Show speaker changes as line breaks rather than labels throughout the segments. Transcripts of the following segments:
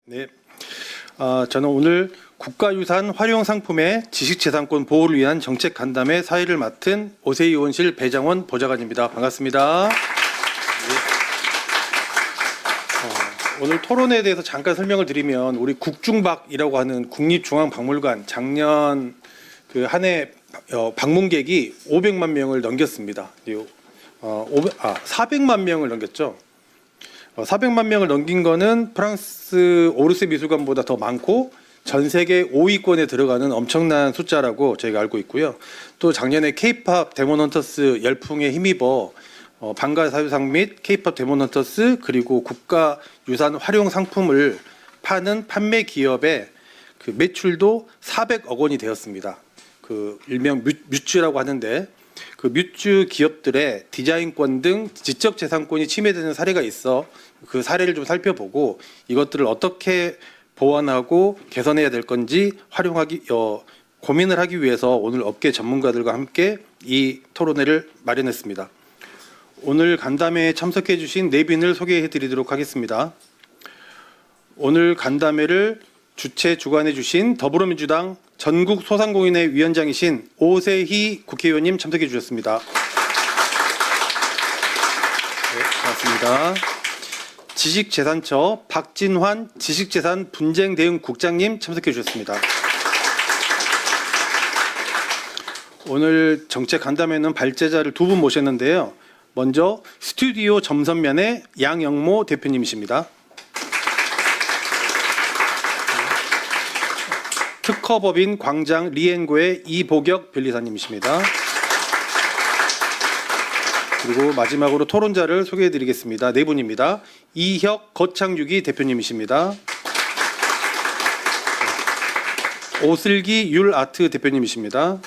네, 저는 오늘 국가유산 활용상품의 지식재산권 보호를 위한 정책 간담회 사회를 맡은 오세희 의원실 배장원 보좌관입니다. 반갑습니다. 네. 오늘 토론에 대해서 잠깐 설명을 드리면 우리 국중박이라고 하는 국립중앙박물관 작년 그 한 해 방문객이 500만 명을 넘겼습니다. 400만 명을 넘겼죠. 400만 명을 넘긴 거는 프랑스 오르세 미술관보다 더 많고 전 세계 5위권에 들어가는 엄청난 숫자라고 저희가 알고 있고요. 또 작년에 K-팝 데몬헌터스 열풍에 힘입어 방가사유상 및 K-팝 데몬헌터스 그리고 국가유산 활용 상품을 파는 판매 기업의 그 매출도 400억 원이 되었습니다. 그 일명 뮤즈라고 하는데 그 뮤즈 기업들의 디자인권 등 지적재산권이 침해되는 사례가 있어 그 사례를 좀 살펴보고 이것들을 어떻게 보완하고 개선해야 될 건지 고민을 하기 위해서 오늘 업계 전문가들과 함께 이 토론회를 마련했습니다. 오늘 간담회에 참석해 주신 네 분을 소개해 드리도록 하겠습니다. 오늘 간담회를 주관해 주신 더불어민주당 전국소상공인회 위원장이신 오세희 국회의원님 참석해 주셨습니다. 네, 고맙습니다. 지식재산처 박진환 지식재산 분쟁 대응 국장님 참석해 주셨습니다. 오늘 정책 간담회는 발제자를 두 분 모셨는데요. 먼저 스튜디오 점선면의 양영모 대표님이십니다. 특허법인 광장 리엔고의 이보격 변리사님이십니다. 그리고 마지막으로 토론자를 소개해드리겠습니다. 네 분입니다. 이혁 거창유기 대표님이십니다. 오슬기 율아트 대표님이십니다.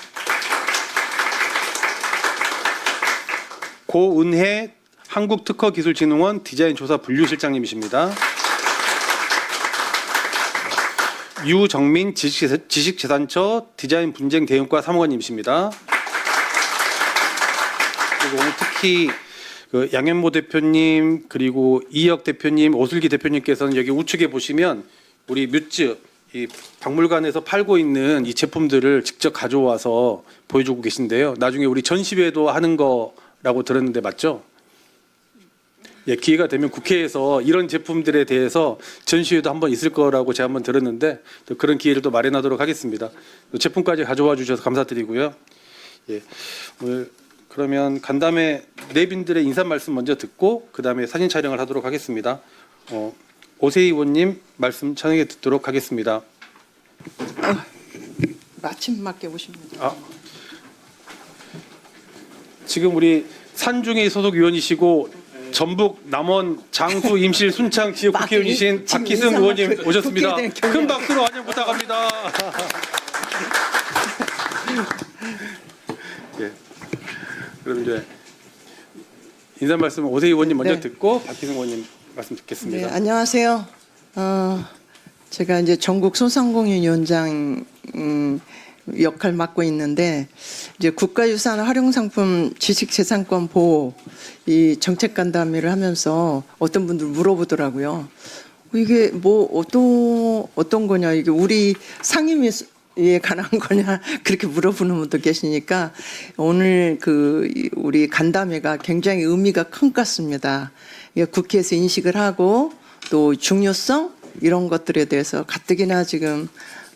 고은혜 한국특허기술진흥원 디자인조사 분류실장님이십니다. 유정민 지식재산처 디자인 분쟁 대응과 사무관님이십니다. 그리고 오늘 특히 그 양현모 대표님 그리고 이혁 대표님, 오슬기 대표님께서는 여기 우측에 보시면 우리 뮤즈 이 박물관에서 팔고 있는 이 제품들을 직접 가져와서 보여주고 계신데요. 나중에 우리 전시회도 하는 거라고 들었는데 맞죠? 예, 기회가 되면 국회에서 이런 제품들에 대해서 전시회도 한번 있을 거라고 제가 한번 들었는데 또 그런 기회를 또 마련하도록 하겠습니다. 제품까지 가져와 주셔서 감사드리고요. 예, 오늘 그러면 간담회 네 분들의 인사 말씀 먼저 듣고 그 다음에 사진 촬영을 하도록 하겠습니다. 오세희 의원님 말씀 청해 듣도록 하겠습니다.
마침 맞게 오십니다.
지금 우리 산중의 소속 의원이시고 전북 남원 장수 임실 순창 지역 국회의원이신 박희승 의원님 오셨습니다. 큰 박수로 환영 부탁합니다. 예. 그럼 이제 인사 말씀 오세희 의원님 먼저 듣고 박희승 의원님 말씀 듣겠습니다.
네, 안녕하세요. 제가 이제 전국 소상공인 위원장 역할 맡고 있는데 이제 국가유산 활용상품 지식재산권 보호 이 정책 간담회를 하면서 어떤 분들 물어보더라고요. 이게 뭐 어떤 거냐, 이게 우리 상임위에 관한 거냐 그렇게 물어보는 분도 계시니까 오늘 그 우리 간담회가 굉장히 의미가 큰 것 같습니다. 국회에서 인식을 하고 또 중요성 이런 것들에 대해서 가뜩이나 지금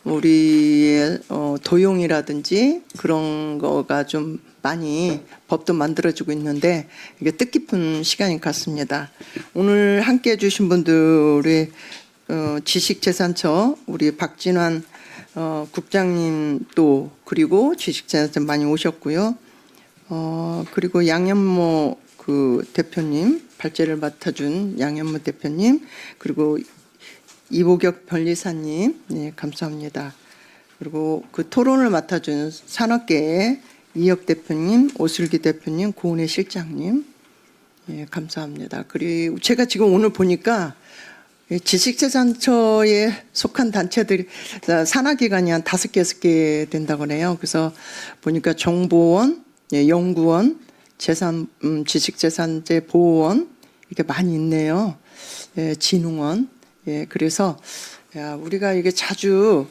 우리의 도용이라든지 그런 거가 좀 많이 법도 만들어지고 있는데 이게 뜻깊은 시간인 것 같습니다. 오늘 함께해 주신 분들이 지식재산처 우리 박진환 국장님 또 그리고 지식재산처 많이 오셨고요. 그리고 양현모 그 대표님 발제를 맡아준 양현모 대표님 그리고 이보격 변리사님, 네, 감사합니다. 그리고 그 토론을 맡아준 산업계의 이혁 대표님, 오슬기 대표님, 고은혜 실장님, 네, 감사합니다. 그리고 제가 지금 오늘 보니까 지식재산처에 속한 단체들이 산하기관이 한 5개, 6개 된다고 해요. 그래서 보니까 정보원, 연구원, 지식재산제 보호원 이렇게 많이 있네요. 진흥원. 예, 그래서 야, 우리가 이게 자주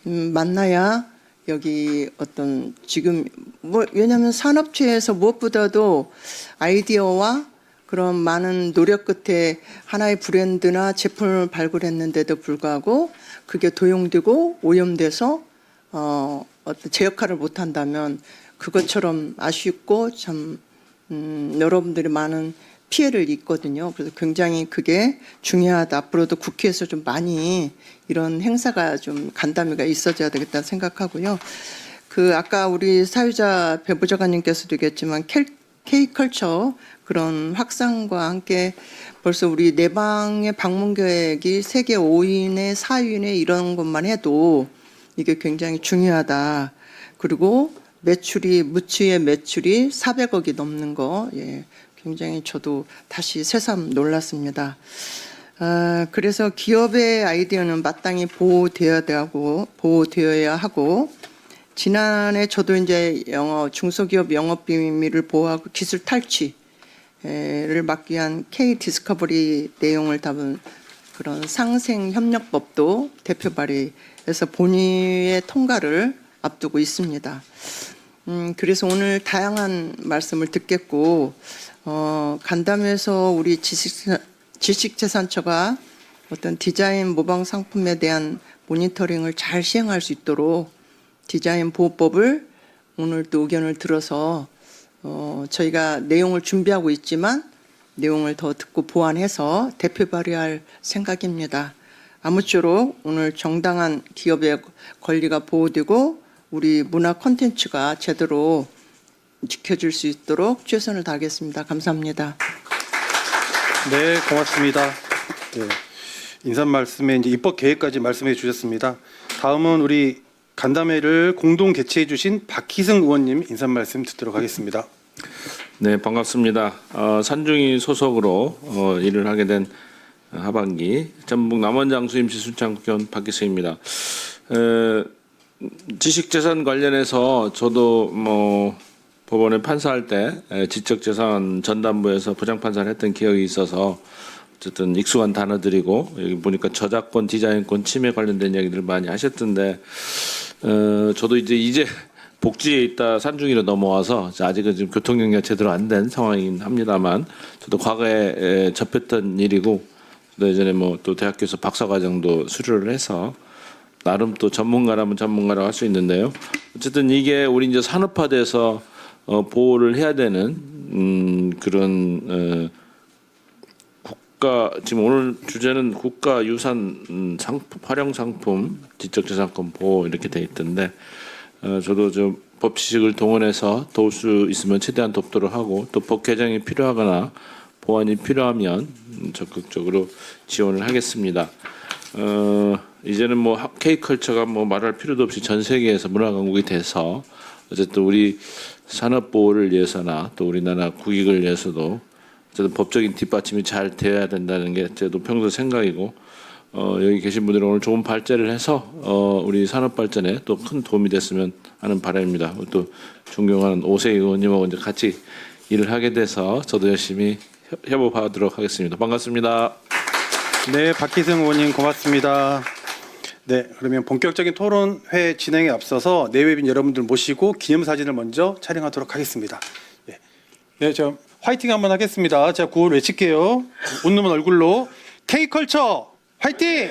만나야 여기 어떤 지금 뭐 왜냐하면 산업체에서 무엇보다도 아이디어와 그런 많은 노력 끝에 하나의 브랜드나 제품을 발굴했는데도 불구하고 그게 도용되고 오염돼서 어떤 제 역할을 못한다면 그것처럼 아쉽고 참 여러분들이 많은 피해를 입거든요. 그래서 굉장히 그게 중요하다. 앞으로도 국회에서 좀 많이 이런 행사가 좀 간담회가 있어져야 되겠다 생각하고요. 그 아까 우리 사유자 배부자관님께서도 얘기했지만 K컬처 그런 확산과 함께 벌써 우리 내방의 방문 계획이 세계 5위네 4위네 이런 것만 해도 이게 굉장히 중요하다. 그리고 매출이 무치의 매출이 400억이 넘는 거, 예, 굉장히 저도 다시 새삼 놀랐습니다. 그래서 기업의 아이디어는 마땅히 보호되어야 하고 지난해 저도 이제 중소기업 영업 비밀을 보호하고 기술 탈취를 막기 위한 K 디스커버리 내용을 담은 그런 상생 협력법도 대표 발의해서 본회의의 통과를 앞두고 있습니다. 그래서 오늘 다양한 말씀을 듣겠고 간담회에서 우리 지식재산처가 어떤 디자인 모방 상품에 대한 모니터링을 잘 시행할 수 있도록 디자인 보호법을 오늘 또 의견을 들어서 저희가 내용을 준비하고 있지만 내용을 더 듣고 보완해서 대표 발의할 생각입니다. 아무쪼록 오늘 정당한 기업의 권리가 보호되고 우리 문화 콘텐츠가 제대로 지켜줄 수 있도록 최선을 다하겠습니다. 감사합니다.
네, 고맙습니다. 네, 인사 말씀에 이제 입법 계획까지 말씀해 주셨습니다. 다음은 우리 간담회를 공동 개최해 주신 박희승 의원님 인사 말씀 듣도록 하겠습니다.
네, 반갑습니다. 산중이 소속으로 일을 하게 된 하반기 전북 남원장수 임시순창 국회의원 박희승입니다. 지식재산 관련해서 저도 뭐 법원에 판사할 때 지적재산 전담부에서 부장판사를 했던 기억이 있어서 어쨌든 익숙한 단어들이고 여기 보니까 저작권, 디자인권 침해 관련된 이야기들 많이 하셨던데 저도 이제 복지에 있다 산중이로 넘어와서 아직은 지금 교통역량 제대로 안 된 상황이긴 합니다만 저도 과거에 접했던 일이고 또 예전에 뭐 또 대학교에서 박사과정도 수료를 해서 나름 또 전문가라면 전문가라고 할 수 있는데요. 어쨌든 이게 우리 이제 산업화돼서 보호를 해야 되는 그런 국가 지금 오늘 주제는 국가유산 상품 활용 상품 지적재산권 보호 이렇게 돼 있던데 저도 좀 법 지식을 동원해서 도울 수 있으면 최대한 돕도록 하고 또 법 개정이 필요하거나 보완이 필요하면 적극적으로 지원을 하겠습니다. 이제는 뭐 K컬처가 뭐 말할 필요도 없이 전 세계에서 문화 강국이 돼서 어쨌든 우리 산업 보호를 위해서나 또 우리나라 국익을 위해서도 어쨌든 법적인 뒷받침이 잘 되어야 된다는 게 저도 평소 생각이고 여기 계신 분들은 오늘 좋은 발제를 해서 우리 산업 발전에 또 큰 도움이 됐으면 하는 바람입니다. 또 존경하는 오세희 의원님하고 이제 같이 일을 하게 돼서 저도 열심히 협업하도록 하겠습니다. 반갑습니다.
네, 박희승 의원님 고맙습니다. 네, 그러면 본격적인 토론회 진행에 앞서서 내외빈 여러분들 모시고 기념사진을 먼저 촬영하도록 하겠습니다. 네, 네, 저 화이팅 한번 하겠습니다. 제가 구호를 외칠게요. 웃는 얼굴로 K컬처 화이팅!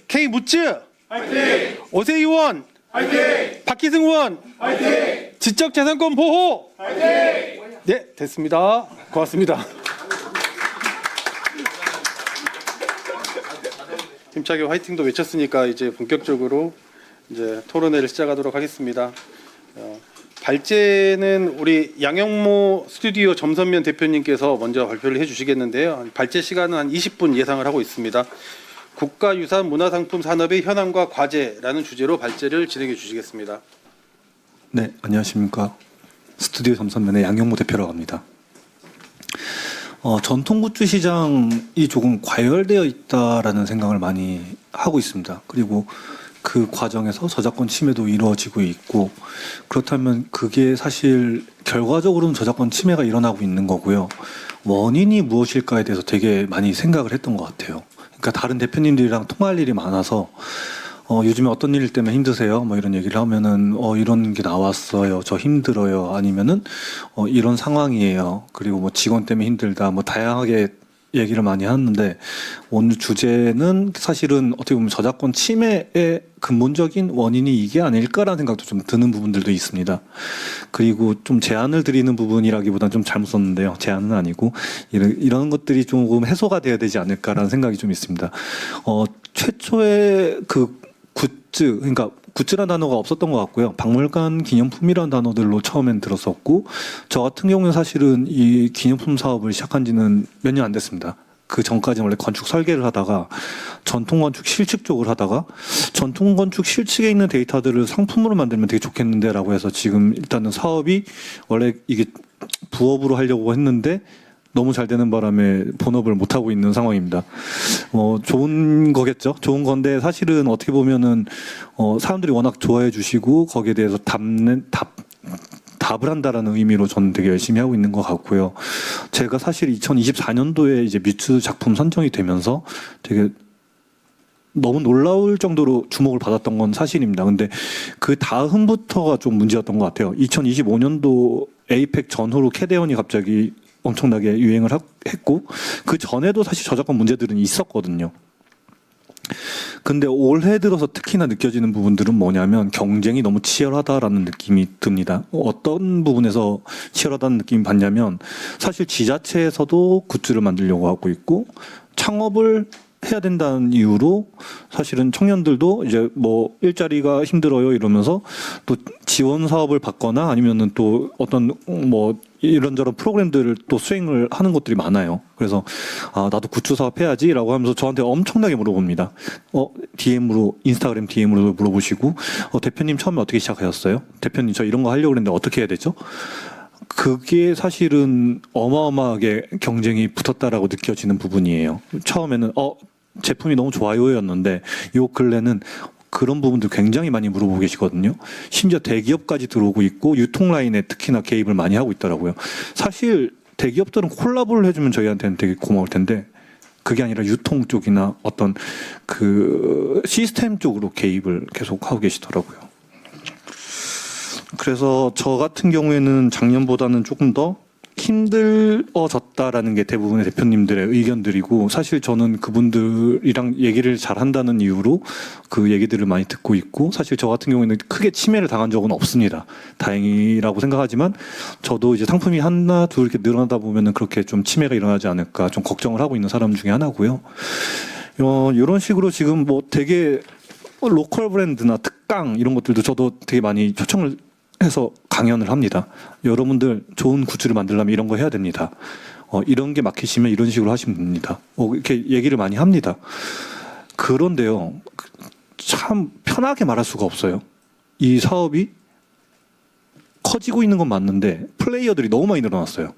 K무츠 화이팅! 오세희 의원 화이팅! 박희승 의원 화이팅! 지적재산권 보호 화이팅! 네, 됐습니다. 고맙습니다. 힘차게 화이팅도 외쳤으니까 이제 본격적으로 이제 토론회를 시작하도록 하겠습니다. 발제는 우리 양영모 스튜디오 점선면 대표님께서 먼저 발표를 해주시겠는데요. 발제 시간은 한 20분 예상을 하고 있습니다. 국가유산 문화상품 산업의 현황과 과제라는 주제로 발제를 진행해 주시겠습니다.
네, 안녕하십니까. 스튜디오 점선면의 양영모 대표라고 합니다. 전통굿즈 시장이 조금 과열되어 있다라는 생각을 많이 하고 있습니다. 그리고 그 과정에서 저작권 침해도 이루어지고 있고 그렇다면 그게 사실 결과적으로는 저작권 침해가 일어나고 있는 거고요. 원인이 무엇일까에 대해서 되게 많이 생각을 했던 것 같아요. 그러니까 그러니까 다른 대표님들이랑 통화할 일이 많아서 요즘에 어떤 일 때문에 힘드세요? 뭐 이런 얘기를 하면은 이런 게 나왔어요. 저 힘들어요. 아니면은 이런 상황이에요. 그리고 뭐 직원 때문에 힘들다. 뭐 다양하게 얘기를 많이 하는데 오늘 주제는 사실은 어떻게 보면 저작권 침해의 근본적인 원인이 이게 아닐까라는 생각도 좀 드는 부분들도 있습니다. 그리고 좀 제안을 드리는 부분이라기보다는 좀 잘못 썼는데요. 제안은 아니고 이런 것들이 조금 해소가 돼야 되지 않을까라는 생각이 좀 있습니다. 최초의 그 굿즈, 그러니까 굿즈라는 단어가 없었던 것 같고요. 박물관 기념품이라는 단어들로 처음엔 들었었고, 저 같은 경우는 사실은 이 기념품 사업을 시작한 지는 몇 년 안 됐습니다. 그 전까지 원래 건축 설계를 하다가 전통 건축 실측 쪽을 하다가 전통 건축 실측에 있는 데이터들을 상품으로 만들면 되게 좋겠는데라고 해서 지금 일단은 사업이 원래 이게 부업으로 하려고 했는데 너무 잘 되는 바람에 본업을 못 하고 있는 상황입니다. 좋은 거겠죠. 좋은 건데 사실은 어떻게 보면은 사람들이 워낙 좋아해 주시고 거기에 대해서 답을 한다라는 의미로 저는 되게 열심히 하고 있는 것 같고요. 제가 사실 2024년도에 이제 뮤츠 작품 선정이 되면서 되게 너무 놀라울 정도로 주목을 받았던 건 사실입니다. 근데 그 다음부터가 좀 문제였던 것 같아요. 2025년도 에이펙 전후로 캐대언이 갑자기 엄청나게 유행을 했고 그 전에도 사실 저작권 문제들은 있었거든요. 근데 올해 들어서 특히나 느껴지는 부분들은 뭐냐면 경쟁이 너무 치열하다라는 느낌이 듭니다. 어떤 부분에서 치열하다는 느낌이 받냐면 사실 지자체에서도 굿즈를 만들려고 하고 있고 창업을 해야 된다는 이유로 사실은 청년들도 이제 뭐 일자리가 힘들어요 이러면서 또 지원 사업을 받거나 아니면은 또 어떤 뭐 이런저런 프로그램들을 또 수행을 하는 것들이 많아요. 그래서 나도 굿즈 사업 해야지라고 하면서 저한테 엄청나게 물어봅니다. DM으로 인스타그램 DM으로 물어보시고 대표님 처음에 어떻게 시작하셨어요? 대표님 저 이런 거 하려고 했는데 어떻게 해야 되죠? 그게 사실은 어마어마하게 경쟁이 붙었다라고 느껴지는 부분이에요. 처음에는 제품이 너무 좋아요였는데 요 근래는 그런 부분들 굉장히 많이 물어보고 계시거든요. 심지어 대기업까지 들어오고 있고 유통 라인에 특히나 개입을 많이 하고 있더라고요. 사실 대기업들은 콜라보를 해주면 저희한테는 되게 고마울 텐데 그게 아니라 유통 쪽이나 어떤 그 시스템 쪽으로 개입을 계속 하고 계시더라고요. 그래서 저 같은 경우에는 작년보다는 조금 더 힘들어졌다라는 게 대부분의 대표님들의 의견들이고 사실 저는 그분들이랑 얘기를 잘 한다는 이유로 그 얘기들을 많이 듣고 있고 사실 저 같은 경우에는 크게 침해를 당한 적은 없습니다. 다행이라고 생각하지만 저도 이제 상품이 하나 둘 이렇게 늘어나다 보면은 그렇게 좀 침해가 일어나지 않을까 좀 걱정을 하고 있는 사람 중에 하나고요. 이런 식으로 지금 뭐 되게 로컬 브랜드나 특강 이런 것들도 저도 되게 많이 초청을 해서 강연을 합니다. 여러분들 좋은 굿즈를 만들려면 이런 거 해야 됩니다. 이런 게 막히시면 이런 식으로 하시면 됩니다. 이렇게 얘기를 많이 합니다. 그런데요, 참 편하게 말할 수가 없어요. 이 사업이 커지고 있는 건 맞는데 플레이어들이 너무 많이 늘어났어요.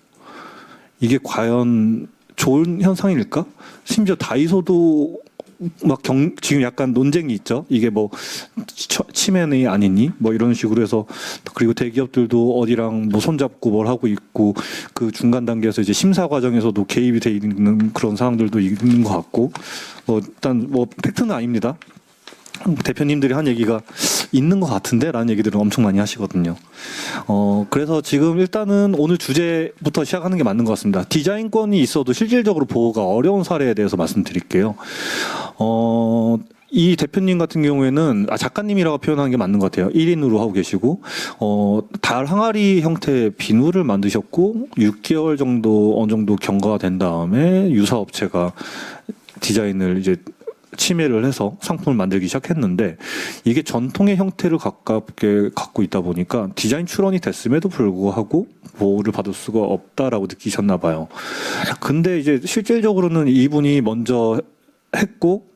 이게 과연 좋은 현상일까? 심지어 다이소도 막 지금 약간 논쟁이 있죠. 이게 뭐 침해는 아니니 뭐 이런 식으로 해서 그리고 대기업들도 어디랑 뭐 손잡고 뭘 하고 있고 그 중간 단계에서 이제 심사 과정에서도 개입이 돼 있는 그런 상황들도 있는 것 같고 일단 뭐 팩트는 아닙니다. 대표님들이 한 얘기가 있는 것 같은데 라는 얘기들은 엄청 많이 하시거든요. 그래서 지금 일단은 오늘 주제부터 시작하는 게 맞는 것 같습니다. 디자인권이 있어도 실질적으로 보호가 어려운 사례에 대해서 말씀드릴게요. 이 대표님 같은 경우에는 작가님이라고 표현하는 게 맞는 것 같아요. 1인으로 하고 계시고 달 항아리 형태의 비누를 만드셨고 6개월 정도 어느 정도 경과가 된 다음에 유사업체가 디자인을 이제 침해를 해서 상품을 만들기 시작했는데 이게 전통의 형태를 가깝게 갖고 있다 보니까 디자인 출원이 됐음에도 불구하고 보호를 받을 수가 없다라고 느끼셨나 봐요. 근데 이제 실질적으로는 이분이 먼저 했고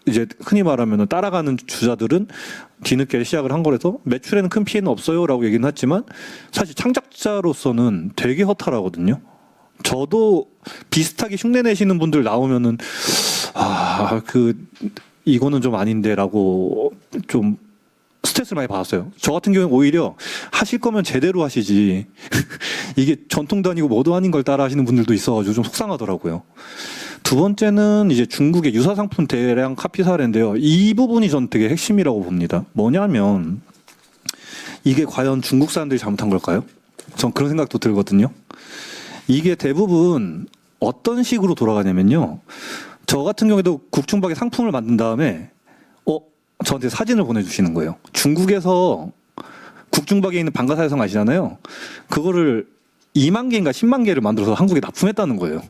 이제 흔히 말하면 따라가는 주자들은 뒤늦게 시작을 한 거라서 매출에는 큰 피해는 없어요라고 얘기는 했지만 사실 창작자로서는 되게 허탈하거든요. 저도 비슷하게 흉내 내시는 분들 나오면은 이거는 좀 아닌데라고 좀 스트레스를 많이 받았어요. 저 같은 경우는 오히려 하실 거면 제대로 하시지 이게 전통도 아니고 뭐도 아닌 걸 따라 하시는 분들도 있어가지고 좀 속상하더라고요. 두 번째는 이제 중국의 유사 상품 대량 카피 사례인데요. 이 부분이 전 되게 핵심이라고 봅니다. 뭐냐면 이게 과연 중국 사람들이 잘못한 걸까요? 전 그런 생각도 들거든요. 이게 대부분 어떤 식으로 돌아가냐면요. 저 같은 경우에도 국중박의 상품을 만든 다음에 저한테 사진을 보내주시는 거예요. 중국에서 국중박에 있는 방가사성 아시잖아요. 그거를 2만 개인가 10만 개를 만들어서 한국에 납품했다는 거예요.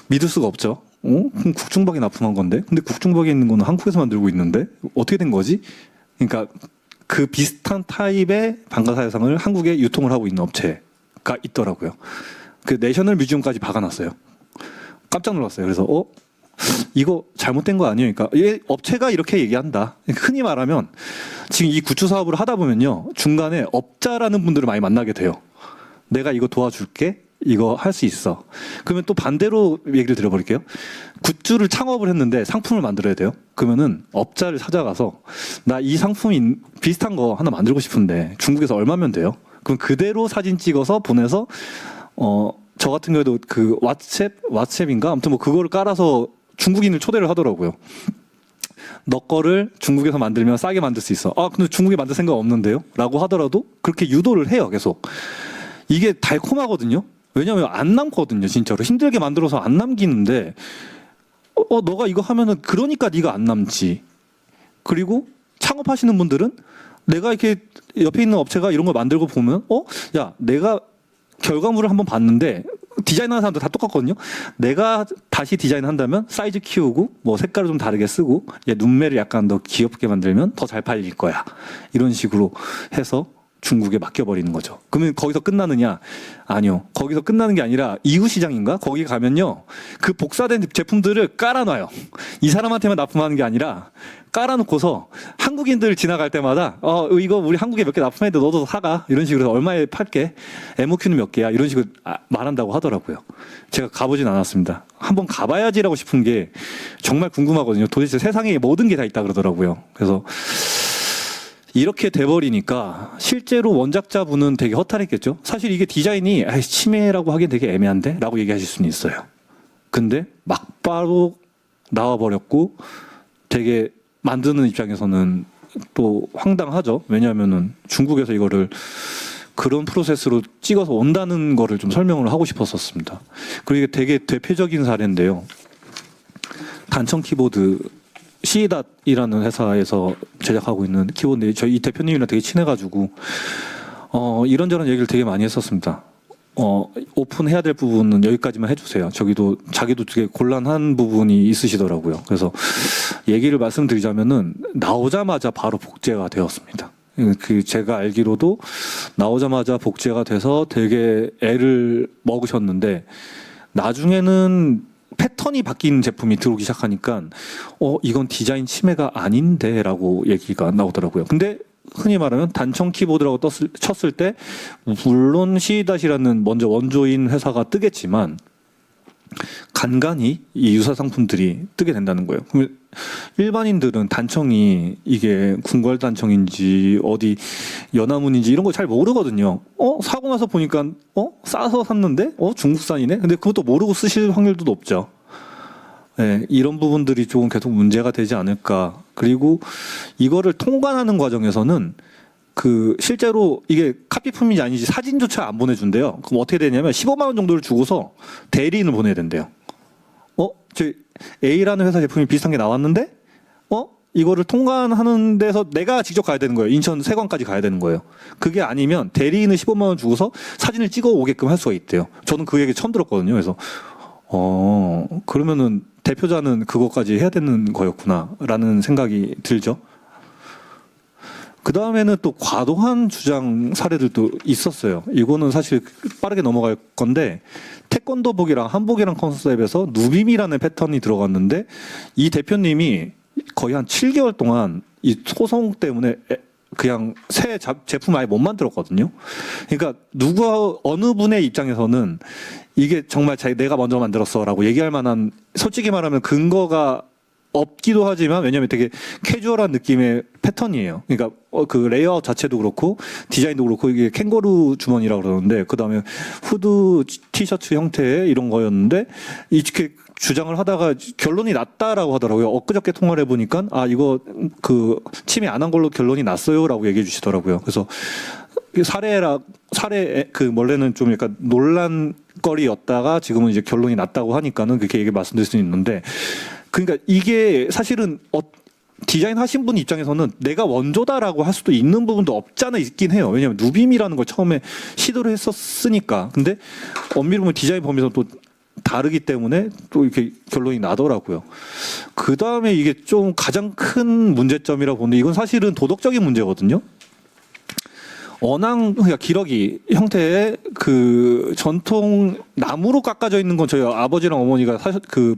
믿을 수가 없죠. 그럼 국중박에 납품한 건데, 근데 국중박에 있는 거는 한국에서 만들고 있는데 어떻게 된 거지? 그러니까 그 비슷한 타입의 방가사성을 한국에 유통을 하고 있는 업체가 있더라고요. 그 내셔널 뮤지엄까지 박아놨어요. 깜짝 놀랐어요. 그래서 이거 잘못된 거 아니에요? 그러니까 얘 업체가 이렇게 얘기한다. 흔히 말하면 지금 이 굿즈 사업을 하다 보면요, 중간에 업자라는 분들을 많이 만나게 돼요. 내가 이거 도와줄게. 이거 할 수 있어. 그러면 또 반대로 얘기를 드려버릴게요. 굿즈를 창업을 했는데 상품을 만들어야 돼요. 그러면은 업자를 찾아가서 나 이 상품이 비슷한 거 하나 만들고 싶은데 중국에서 얼마면 돼요? 그럼 그대로 사진 찍어서 보내서 저 같은 경우에도 그 왓츠앱인가 아무튼 뭐 그거를 깔아서 중국인을 초대를 하더라고요. 너 거를 중국에서 만들면 싸게 만들 수 있어. 근데 중국에 만들 생각 없는데요? 라고 하더라도 그렇게 유도를 해요, 계속. 이게 달콤하거든요. 왜냐하면 안 남거든요, 진짜로. 힘들게 만들어서 안 남기는데 너가 이거 하면은 그러니까 네가 안 남지. 그리고 창업하시는 분들은 내가 이렇게 옆에 있는 업체가 이런 걸 만들고 보면 야, 내가 결과물을 한번 봤는데 디자인하는 사람들 다 똑같거든요. 내가 다시 디자인한다면 사이즈 키우고 뭐 색깔을 좀 다르게 쓰고 얘 눈매를 약간 더 귀엽게 만들면 더 잘 팔릴 거야. 이런 식으로 해서 중국에 맡겨버리는 거죠. 그러면 거기서 끝나느냐? 아니요. 거기서 끝나는 게 아니라 이웃시장인가? 거기 가면요, 그 복사된 제품들을 깔아놔요. 이 사람한테만 납품하는 게 아니라 깔아놓고서 한국인들 지나갈 때마다 이거 우리 한국에 몇 개 납품했는데 너도 사가. 이런 식으로 해서 얼마에 팔게. MOQ는 몇 개야. 이런 식으로 말한다고 하더라고요. 제가 가보진 않았습니다. 한번 가봐야지라고 싶은 게 정말 궁금하거든요. 도대체 세상에 모든 게 다 있다 그러더라고요. 그래서 이렇게 돼버리니까 실제로 원작자분은 되게 허탈했겠죠. 사실 이게 디자인이 침해라고 하기엔 되게 애매한데? 라고 얘기하실 수는 있어요. 근데 막바로 나와버렸고 되게 만드는 입장에서는 또 황당하죠. 왜냐하면은 중국에서 이거를 그런 프로세스로 찍어서 온다는 거를 좀 설명을 하고 싶었었습니다. 그리고 이게 되게 대표적인 사례인데요. 단청 키보드 시닷이라는 회사에서 제작하고 있는 키보드인데 저희 이 대표님이랑 되게 친해가지고 이런저런 얘기를 되게 많이 했었습니다. 오픈해야 될 부분은 여기까지만 해주세요. 자기도 되게 곤란한 부분이 있으시더라고요. 그래서 얘기를 말씀드리자면은 나오자마자 바로 복제가 되었습니다. 제가 알기로도 나오자마자 복제가 돼서 되게 애를 먹으셨는데 나중에는 패턴이 바뀐 제품이 들어오기 시작하니까 이건 디자인 침해가 아닌데 라고 얘기가 나오더라고요. 근데 흔히 말하면 단청 키보드라고 쳤을 때 물론 시닷이라는 먼저 원조인 회사가 뜨겠지만 간간히 이 유사 상품들이 뜨게 된다는 거예요. 그러면 일반인들은 단청이 이게 궁궐 단청인지 어디 연화문인지 이런 거 잘 모르거든요. 사고 나서 보니까 싸서 샀는데 중국산이네. 근데 그것도 모르고 쓰실 확률도 높죠. 네, 이런 부분들이 조금 계속 문제가 되지 않을까. 그리고 이거를 통관하는 과정에서는 실제로 이게 카피품인지 아닌지 사진조차 안 보내준대요. 그럼 어떻게 되냐면 15만 원 정도를 주고서 대리인을 보내야 된대요. 저 A라는 회사 제품이 비슷한 게 나왔는데 이거를 통관하는 데서 내가 직접 가야 되는 거예요. 인천 세관까지 가야 되는 거예요. 그게 아니면 대리인을 15만 원 주고서 사진을 찍어 오게끔 할 수가 있대요. 저는 그 얘기 처음 들었거든요. 그래서 그러면은 대표자는 그것까지 해야 되는 거였구나라는 생각이 들죠. 그 다음에는 또 과도한 주장 사례들도 있었어요. 이거는 사실 빠르게 넘어갈 건데 태권도복이랑 한복이랑 컨셉에서 누빔이라는 패턴이 들어갔는데 이 대표님이 거의 한 7개월 동안 이 소송 때문에 그냥 새 제품 아예 못 만들었거든요. 그러니까 어느 분의 입장에서는 이게 정말 내가 먼저 만들었어라고 얘기할 만한 솔직히 말하면 근거가 없기도 하지만 왜냐하면 되게 캐주얼한 느낌의 패턴이에요. 그러니까 그 레이아웃 자체도 그렇고 디자인도 그렇고 이게 캥거루 주머니라고 그러는데 그다음에 후드 티셔츠 형태의 이런 거였는데 이렇게 주장을 하다가 결론이 났다라고 하더라고요. 엊그저께 통화를 해보니까 이거 그 침해 안 한 걸로 결론이 났어요라고 얘기해 주시더라고요. 그래서 사례 그 원래는 좀 약간 논란거리였다가 지금은 이제 결론이 났다고 하니까는 그렇게 얘기 말씀드릴 수 있는데 그러니까 이게 사실은 디자인 하신 분 입장에서는 내가 원조다라고 할 수도 있는 부분도 없지 않아 있긴 해요. 왜냐하면 누빔이라는 걸 처음에 시도를 했었으니까. 근데 엄밀히 보면 디자인 범위에서 또 다르기 때문에 또 이렇게 결론이 나더라고요. 그 다음에 이게 좀 가장 큰 문제점이라고 보는데 이건 사실은 도덕적인 문제거든요. 언앙 그러니까 기러기 형태의 그 전통 나무로 깎아져 있는 건 저희 아버지랑 어머니가 사실 그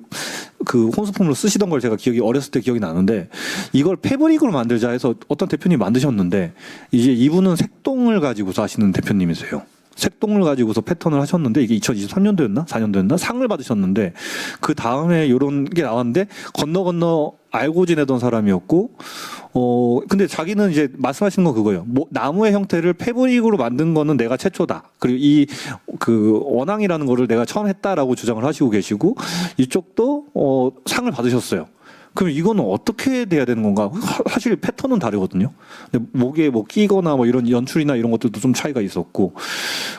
혼수품으로 쓰시던 걸 제가 기억이 어렸을 때 기억이 나는데 이걸 패브릭으로 만들자 해서 어떤 대표님이 만드셨는데 이제 이분은 색동을 가지고서 하시는 대표님이세요. 색동을 가지고서 패턴을 하셨는데 이게 2023년도였나 4년도였나 상을 받으셨는데 그 다음에 이런 게 나왔는데 건너 알고 지내던 사람이었고 근데 자기는 이제 말씀하시는 건 그거예요. 뭐 나무의 형태를 패브릭으로 만든 거는 내가 최초다. 그리고 이 그 원앙이라는 거를 내가 처음 했다라고 주장을 하시고 계시고 이쪽도 상을 받으셨어요. 그럼 이거는 어떻게 돼야 되는 건가? 사실 패턴은 다르거든요. 근데 목에 뭐 끼거나 뭐 이런 연출이나 이런 것들도 좀 차이가 있었고,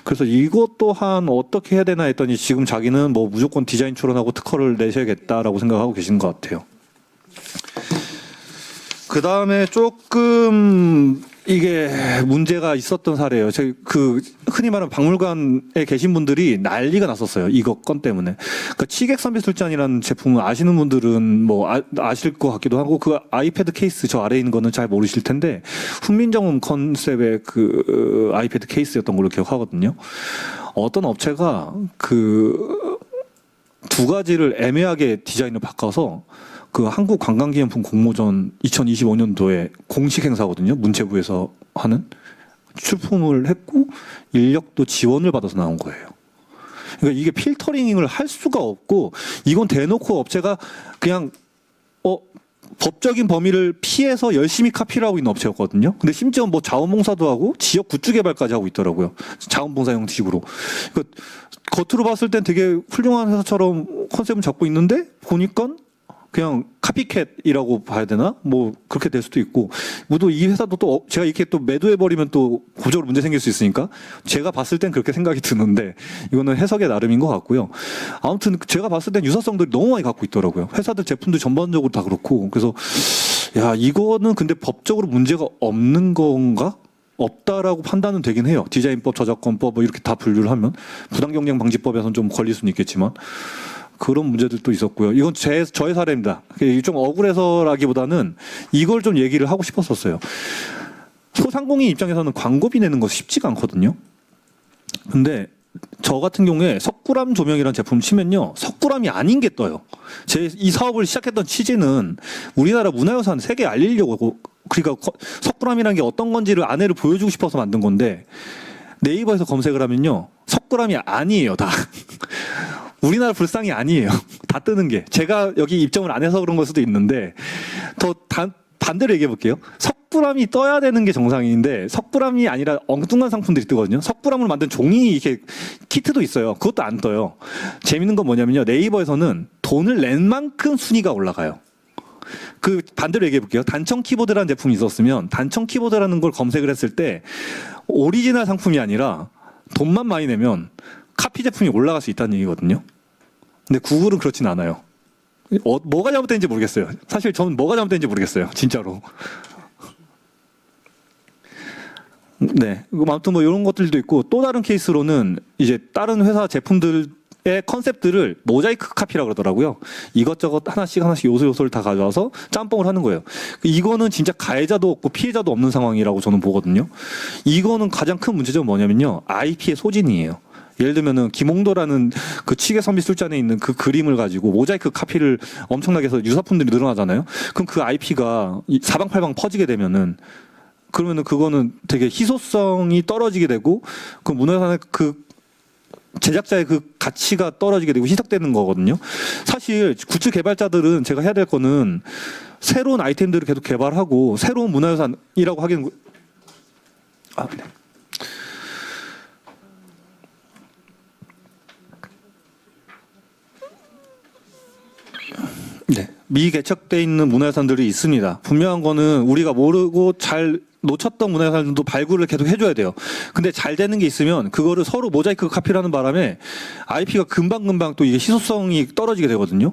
그래서 이것 또한 어떻게 해야 되나 했더니 지금 자기는 뭐 무조건 디자인 출원하고 특허를 내셔야겠다라고 생각하고 계신 것 같아요. 그 다음에 조금 이게 문제가 있었던 사례예요. 저희 그 흔히 말하는 박물관에 계신 분들이 난리가 났었어요. 이거 건 때문에. 그러니까 치객선비술잔이라는 제품을 아시는 분들은 뭐 아실 것 같기도 하고 그 아이패드 케이스 저 아래에 있는 거는 잘 모르실 텐데 훈민정음 컨셉의 그 아이패드 케이스였던 걸로 기억하거든요. 어떤 업체가 그 두 가지를 애매하게 디자인을 바꿔서 그 한국관광기념품 공모전 2025년도에 공식 행사거든요. 문체부에서 하는 출품을 했고 인력도 지원을 받아서 나온 거예요. 그러니까 이게 필터링을 할 수가 없고 이건 대놓고 업체가 그냥 법적인 범위를 피해서 열심히 카피를 하고 있는 업체였거든요. 근데 심지어 뭐 자원봉사도 하고 지역 굿즈 개발까지 하고 있더라고요. 자원봉사 형식으로. 그러니까 겉으로 봤을 땐 되게 훌륭한 회사처럼 컨셉을 잡고 있는데 보니까 그냥 카피캣이라고 봐야 되나? 뭐 그렇게 될 수도 있고. 또 이 회사도 또 제가 이렇게 또 매도해버리면 또 법적으로 문제 생길 수 있으니까 제가 봤을 땐 그렇게 생각이 드는데 이거는 해석의 나름인 것 같고요. 아무튼 제가 봤을 땐 유사성들이 너무 많이 갖고 있더라고요. 회사들 제품들 전반적으로 다 그렇고. 그래서 야 이거는 근데 법적으로 문제가 없는 건가? 없다라고 판단은 되긴 해요. 디자인법, 저작권법 뭐 이렇게 다 분류를 하면 부당경쟁방지법에서는 좀 걸릴 수는 있겠지만 그런 문제들도 있었고요. 이건 저의 사례입니다. 좀 억울해서라기보다는 이걸 좀 얘기를 하고 싶었었어요. 소상공인 입장에서는 광고비 내는 거 쉽지가 않거든요. 근데 저 같은 경우에 석굴암 조명이라는 제품 치면요. 석굴암이 아닌 게 떠요. 제 이 사업을 시작했던 취지는 우리나라 문화유산 세계에 알리려고 그러니까 석굴암이라는 게 어떤 건지를 아내를 보여주고 싶어서 만든 건데 네이버에서 검색을 하면요. 석굴암이 아니에요. 다. 우리나라 불상이 아니에요. 다 뜨는 게. 제가 여기 입점을 안 해서 그런 걸 수도 있는데 더 반대로 얘기해 볼게요. 석굴암이 떠야 되는 게 정상인데 석굴암이 아니라 엉뚱한 상품들이 뜨거든요. 석굴암을 만든 종이 이렇게 키트도 있어요. 그것도 안 떠요. 재밌는 건 뭐냐면요. 네이버에서는 돈을 낸 만큼 순위가 올라가요. 그 반대로 얘기해 볼게요. 단청 키보드라는 제품이 있었으면 단청 키보드라는 걸 검색을 했을 때 오리지널 상품이 아니라 돈만 많이 내면 카피 제품이 올라갈 수 있다는 얘기거든요. 근데 구글은 그렇진 않아요. 뭐가 잘못된지 모르겠어요. 사실 저는 뭐가 잘못된지 모르겠어요. 진짜로. 네. 아무튼 뭐 이런 것들도 있고 또 다른 케이스로는 이제 다른 회사 제품들의 컨셉들을 모자이크 카피라고 그러더라고요. 이것저것 하나씩 요소를 다 가져와서 짬뽕을 하는 거예요. 이거는 진짜 가해자도 없고 피해자도 없는 상황이라고 저는 보거든요. 이거는 가장 큰 문제점은 뭐냐면요. IP의 소진이에요. 예를 들면은 김홍도라는 그 치객선비술잔에 있는 그 그림을 가지고 모자이크 카피를 엄청나게 해서 유사품들이 늘어나잖아요. 그럼 그 IP가 사방팔방 퍼지게 되면은 그러면은 그거는 되게 희소성이 떨어지게 되고 그 문화유산의 그 제작자의 그 가치가 떨어지게 되고 희석되는 거거든요. 사실 굿즈 개발자들은 제가 해야 될 거는 새로운 아이템들을 계속 개발하고 새로운 문화유산이라고 하기는 네. 네, 미개척돼 있는 문화유산들이 있습니다. 분명한 거는 우리가 모르고 잘 놓쳤던 문화유산들도 발굴을 계속 해줘야 돼요. 근데 잘 되는 게 있으면 그거를 서로 모자이크 카피를 하는 바람에 IP가 금방금방 또 이게 희소성이 떨어지게 되거든요.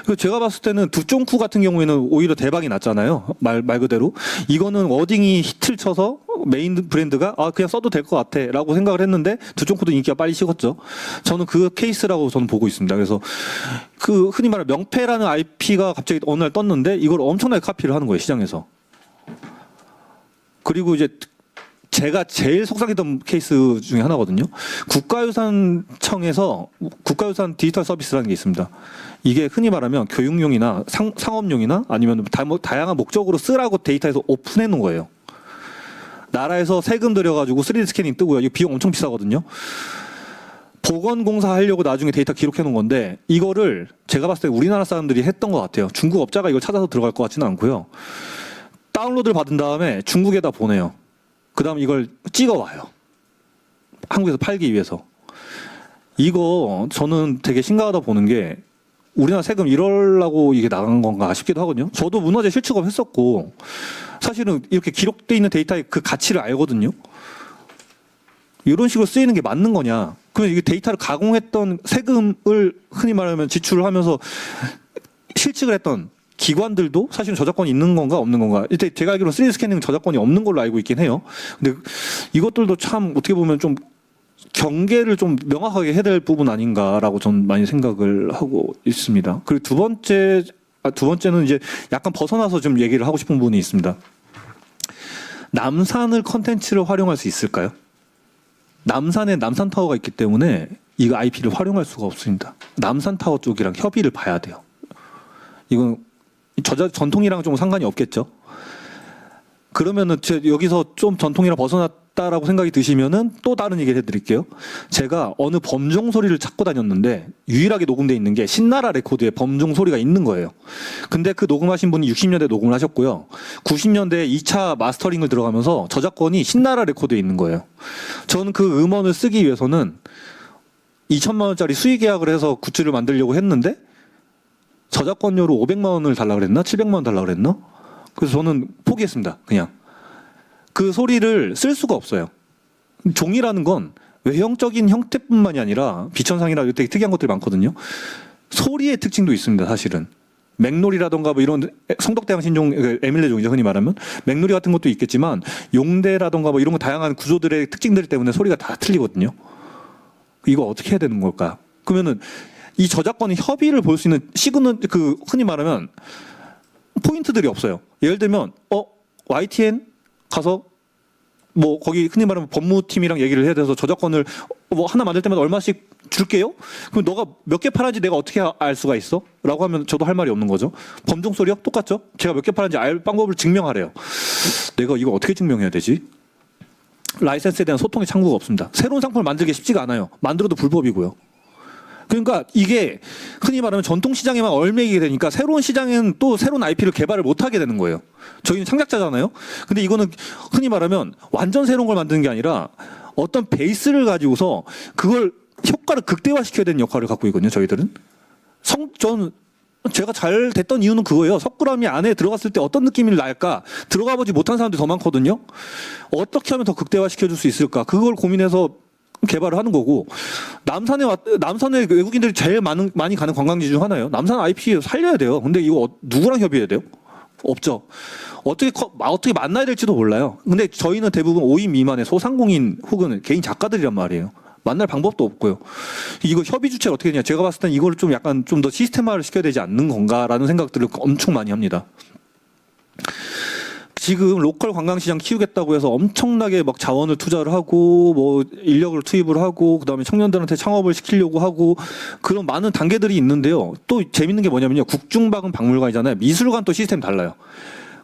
그래서 제가 봤을 때는 두쫑쿠 같은 경우에는 오히려 대박이 났잖아요. 말 그대로. 이거는 워딩이 히트를 쳐서 메인 브랜드가 그냥 써도 될 것 같아 라고 생각을 했는데 두쫑쿠도 인기가 빨리 식었죠. 저는 그 케이스라고 저는 보고 있습니다. 그래서 그 흔히 말하는 명패라는 IP가 갑자기 어느 날 떴는데 이걸 엄청나게 카피를 하는 거예요, 시장에서. 그리고 이제 제가 제일 속상했던 케이스 중에 하나거든요. 국가유산청에서 국가유산 디지털 서비스라는 게 있습니다. 이게 흔히 말하면 교육용이나 상업용이나 아니면 다양한 목적으로 쓰라고 데이터에서 오픈해 놓은 거예요. 나라에서 세금 들여가지고 3D 스캐닝 뜨고요. 이거 비용 엄청 비싸거든요. 보건공사 하려고 나중에 데이터 기록해 놓은 건데 이거를 제가 봤을 때 우리나라 사람들이 했던 것 같아요. 중국 업자가 이걸 찾아서 들어갈 것 같지는 않고요. 다운로드를 받은 다음에 중국에다 보내요. 그 다음 이걸 찍어와요. 한국에서 팔기 위해서. 이거 저는 되게 심각하다 보는 게 우리나라 세금 이러려고 이게 나간 건가 싶기도 하거든요. 저도 문화재 실축업 했었고 사실은 이렇게 기록돼 있는 데이터의 그 가치를 알거든요. 이런 식으로 쓰이는 게 맞는 거냐. 그러면 이게 데이터를 가공했던 세금을 흔히 말하면 지출을 하면서 실측을 했던 기관들도 사실은 저작권이 있는 건가 없는 건가. 일단 제가 알기로는 3D 스캐닝 저작권이 없는 걸로 알고 있긴 해요. 근데 이것들도 참 어떻게 보면 좀 경계를 좀 명확하게 해야 될 부분 아닌가라고 저는 많이 생각을 하고 있습니다. 그리고 두 번째는 이제 약간 벗어나서 좀 얘기를 하고 싶은 부분이 있습니다. 남산을 컨텐츠를 활용할 수 있을까요? 남산에 남산타워가 있기 때문에 이거 IP를 활용할 수가 없습니다. 남산타워 쪽이랑 협의를 봐야 돼요. 이건 전통이랑 좀 상관이 없겠죠. 그러면은 여기서 좀 전통이랑 벗어났다라고 생각이 드시면은 또 다른 얘기를 해드릴게요. 제가 어느 범종 소리를 찾고 다녔는데 유일하게 녹음돼 있는 게 신나라 레코드에 범종 소리가 있는 거예요. 근데 그 녹음하신 분이 60년대 녹음을 하셨고요. 90년대에 2차 마스터링을 들어가면서 저작권이 신나라 레코드에 있는 거예요. 저는 그 음원을 쓰기 위해서는 2천만 원짜리 수의 계약을 해서 굿즈를 만들려고 했는데 저작권료로 500만 원을 달라 그랬나? 700만 원 달라 그랬나? 그래서 저는 포기했습니다. 그냥. 그 소리를 쓸 수가 없어요. 종이라는 건 외형적인 형태뿐만이 아니라 비천상이라 되게 특이한 것들이 많거든요. 소리의 특징도 있습니다. 사실은. 맥놀이라던가 뭐 이런 성덕대왕 신종, 에밀레종이죠. 흔히 말하면. 맥놀이 같은 것도 있겠지만 용대라던가 뭐 이런 거 다양한 구조들의 특징들 때문에 소리가 다 틀리거든요. 이거 어떻게 해야 되는 걸까? 그러면은 이 저작권의 협의를 볼 수 있는 시그널, 흔히 말하면 포인트들이 없어요. 예를 들면 YTN 가서 뭐 거기 흔히 말하면 법무팀이랑 얘기를 해야 돼서 저작권을 뭐 하나 만들 때마다 얼마씩 줄게요? 그럼 너가 몇 개 팔았는지 내가 어떻게 알 수가 있어? 라고 하면 저도 할 말이 없는 거죠. 범종 소리요? 똑같죠? 제가 몇 개 팔았는지 알 방법을 증명하래요. 내가 이거 어떻게 증명해야 되지? 라이센스에 대한 소통의 창구가 없습니다. 새로운 상품을 만들기 쉽지가 않아요. 만들어도 불법이고요. 그러니까 이게 흔히 말하면 전통시장에만 얽매이게 되니까 새로운 시장에는 또 새로운 IP를 개발을 못하게 되는 거예요. 저희는 창작자잖아요. 근데 이거는 흔히 말하면 완전 새로운 걸 만드는 게 아니라 어떤 베이스를 가지고서 그걸 효과를 극대화시켜야 되는 역할을 갖고 있거든요. 저희들은. 저는 제가 잘 됐던 이유는 그거예요. 석굴암이 안에 들어갔을 때 어떤 느낌이 날까? 들어가 보지 못한 사람들이 더 많거든요. 어떻게 하면 더 극대화시켜줄 수 있을까? 그걸 고민해서 개발을 하는 거고, 남산에 외국인들이 제일 많이 가는 관광지 중 하나예요. 남산 IP 살려야 돼요. 근데 이거 누구랑 협의해야 돼요? 없죠. 어떻게 만나야 될지도 몰라요. 근데 저희는 대부분 5인 미만의 소상공인 혹은 개인 작가들이란 말이에요. 만날 방법도 없고요. 이거 협의 주체를 어떻게 되냐? 제가 봤을 땐 이걸 좀 약간 좀 더 시스템화를 시켜야 되지 않는 건가라는 생각들을 엄청 많이 합니다. 지금 로컬 관광시장 키우겠다고 해서 엄청나게 막 자원을 투자를 하고 뭐 인력을 투입을 하고 그다음에 청년들한테 창업을 시키려고 하고 그런 많은 단계들이 있는데요. 또 재밌는 게 뭐냐면요. 국중박은 박물관이잖아요. 미술관 또 시스템 달라요.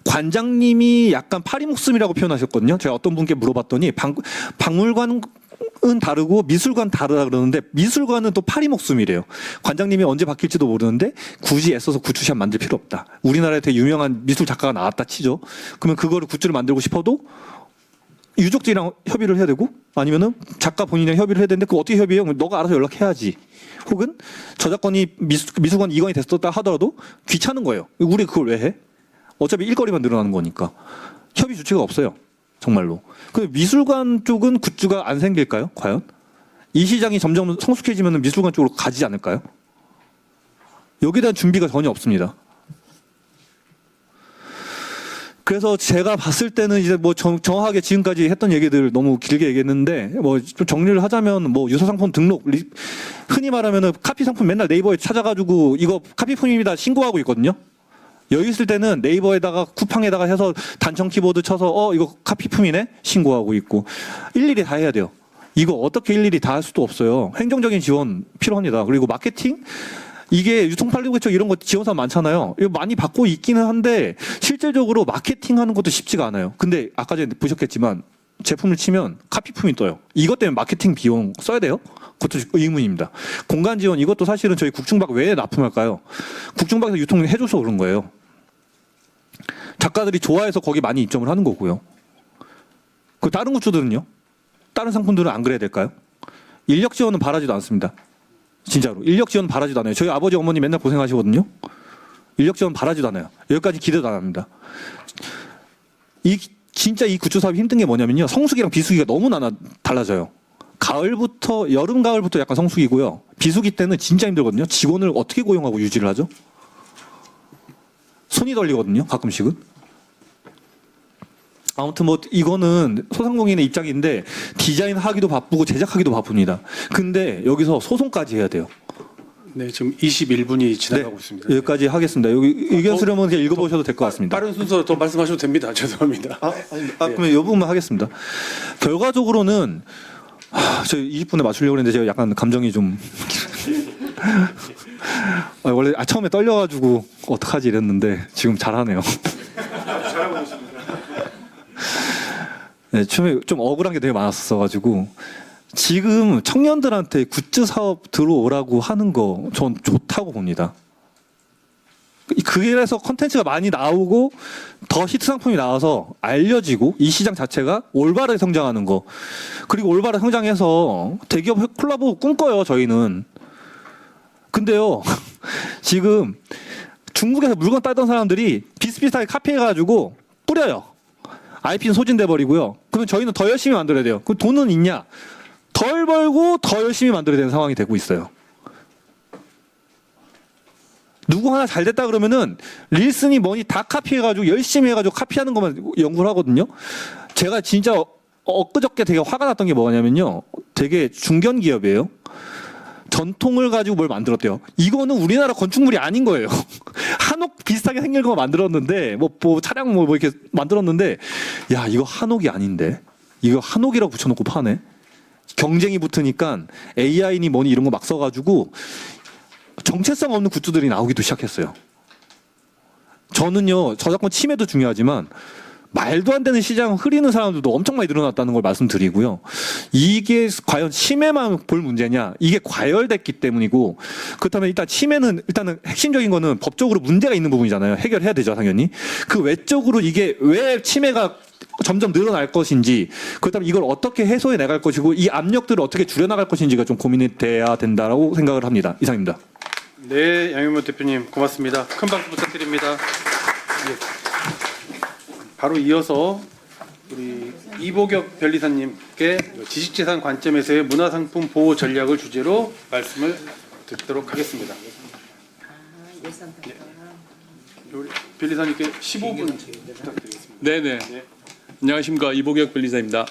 관장님이 약간 파리목숨이라고 표현하셨거든요. 제가 어떤 분께 물어봤더니 박물관 은 다르고 미술관 다르다 그러는데 미술관은 또 파리 목숨이래요. 관장님이 언제 바뀔지도 모르는데 굳이 애써서 굿즈샵 만들 필요 없다. 우리나라에 되게 유명한 미술 작가가 나왔다 치죠. 그러면 그거를 굿즈를 만들고 싶어도 유족들이랑 협의를 해야 되고 아니면은 작가 본인이랑 협의를 해야 되는데 그거 어떻게 협의해요? 너가 알아서 연락해야지. 혹은 저작권이 미술관 이관이 됐었다 하더라도 귀찮은 거예요. 우리 그걸 왜 해? 어차피 일거리만 늘어나는 거니까. 협의 주체가 없어요. 정말로. 그 미술관 쪽은 굿즈가 안 생길까요? 과연? 이 시장이 점점 성숙해지면 미술관 쪽으로 가지 않을까요? 여기에 대한 준비가 전혀 없습니다. 그래서 제가 봤을 때는 이제 뭐 정확하게 지금까지 했던 얘기들 너무 길게 얘기했는데 뭐 좀 정리를 하자면 뭐 유사상품 등록 흔히 말하면은 카피 상품 맨날 네이버에 찾아가지고 이거 카피품입니다 신고하고 있거든요. 여유 있을 때는 네이버에다가 쿠팡에다가 해서 단청 키보드 쳐서 이거 카피품이네 신고하고 있고 일일이 다 해야 돼요. 이거 어떻게 일일이 다 할 수도 없어요. 행정적인 지원 필요합니다. 그리고 마케팅 이게 유통판매국 이런 거 지원사 많잖아요. 이거 많이 받고 있기는 한데 실질적으로 마케팅하는 것도 쉽지가 않아요. 근데 아까 전에 보셨겠지만 제품을 치면 카피품이 떠요. 이것 때문에 마케팅 비용 써야 돼요? 그것도 의문입니다. 공간 지원 이것도 사실은 저희 국중박 왜 납품할까요? 국중박에서 유통해줘서 그런 거예요. 작가들이 좋아해서 거기 많이 입점을 하는 거고요. 그 다른 굿즈들은요? 다른 상품들은 안 그래야 될까요? 인력 지원은 바라지도 않습니다. 진짜로 인력 지원 바라지도 않아요. 저희 아버지 어머니 맨날 고생하시거든요. 인력 지원 바라지도 않아요. 여기까지 기대도 안 합니다. 진짜 이 굿즈 사업이 힘든 게 뭐냐면요. 성수기랑 비수기가 너무 달라져요. 가을부터 여름 가을부터 약간 성수기고요. 비수기 때는 진짜 힘들거든요. 직원을 어떻게 고용하고 유지를 하죠? 손이 떨리거든요. 가끔씩은. 아무튼 뭐 이거는 소상공인의 입장인데 디자인하기도 바쁘고 제작하기도 바쁩니다. 근데 여기서 소송까지 해야 돼요.
네, 지금 21분이 지나가고 있습니다.
여기까지 하겠습니다. 여기 의견 수렴은 그냥 읽어보셔도 될 것 같습니다.
빠른 순서 더 말씀하셔도 됩니다. 죄송합니다.
그러면 이 부분만 하겠습니다. 결과적으로는 저희 20분에 맞추려고 했는데 제가 약간 감정이 좀 원래 처음에 떨려가지고 어떡하지 이랬는데 지금 잘하네요.
잘하고 있습니다.
네, 처음에 좀 억울한 게 되게 많았어가지고 지금 청년들한테 굿즈 사업 들어오라고 하는 거 전 좋다고 봅니다. 그래서 컨텐츠가 많이 나오고 더 히트 상품이 나와서 알려지고 이 시장 자체가 올바르게 성장하는 거 그리고 올바르게 성장해서 대기업 콜라보 꿈꿔요 저희는. 근데요 지금 중국에서 물건 따던 사람들이 비슷비슷하게 카피해가지고 뿌려요. IP는 소진돼 버리고요. 그러면 저희는 더 열심히 만들어야 돼요. 그 돈은 있냐? 덜 벌고 더 열심히 만들어야 되는 상황이 되고 있어요. 누구 하나 잘 됐다 그러면은 릴슨이 뭐니 다 카피해가지고 열심히 해가지고 카피하는 것만 연구를 하거든요. 제가 진짜 엊그저께 되게 화가 났던 게 뭐냐면요. 되게 중견 기업이에요. 전통을 가지고 뭘 만들었대요. 이거는 우리나라 건축물이 아닌 거예요. 한옥 비슷하게 생긴 거 만들었는데 뭐 차량 뭐 이렇게 만들었는데 야 이거 한옥이 아닌데 이거 한옥이라고 붙여놓고 파네. 경쟁이 붙으니까 AI니 뭐니 이런 거 막 써가지고 정체성 없는 굿즈들이 나오기도 시작했어요. 저는요 저작권 침해도 중요하지만 말도 안 되는 시장 흐리는 사람들도 엄청 많이 늘어났다는 걸 말씀드리고요. 이게 과연 침해만 볼 문제냐? 이게 과열됐기 때문이고 그렇다면 일단 침해는 일단은 핵심적인 거는 법적으로 문제가 있는 부분이잖아요. 해결해야 되죠 당연히. 그 외적으로 이게 왜 침해가 점점 늘어날 것인지 그렇다면 이걸 어떻게 해소해 나갈 것이고 이 압력들을 어떻게 줄여나갈 것인지가 좀 고민이 돼야 된다라고 생각을 합니다. 이상입니다.
네, 양현모 대표님 고맙습니다. 큰 박수 부탁드립니다. 예. 바로 이어서 우리 이보격 변리사님께 지식재산 관점에서의 문화상품 보호 전략을 주제로 말씀을 듣도록 하겠습니다. 네. 우리 변리사님께 15분 부탁드리겠습니다.
네네. 안녕하십니까 이보격 변리사입니다.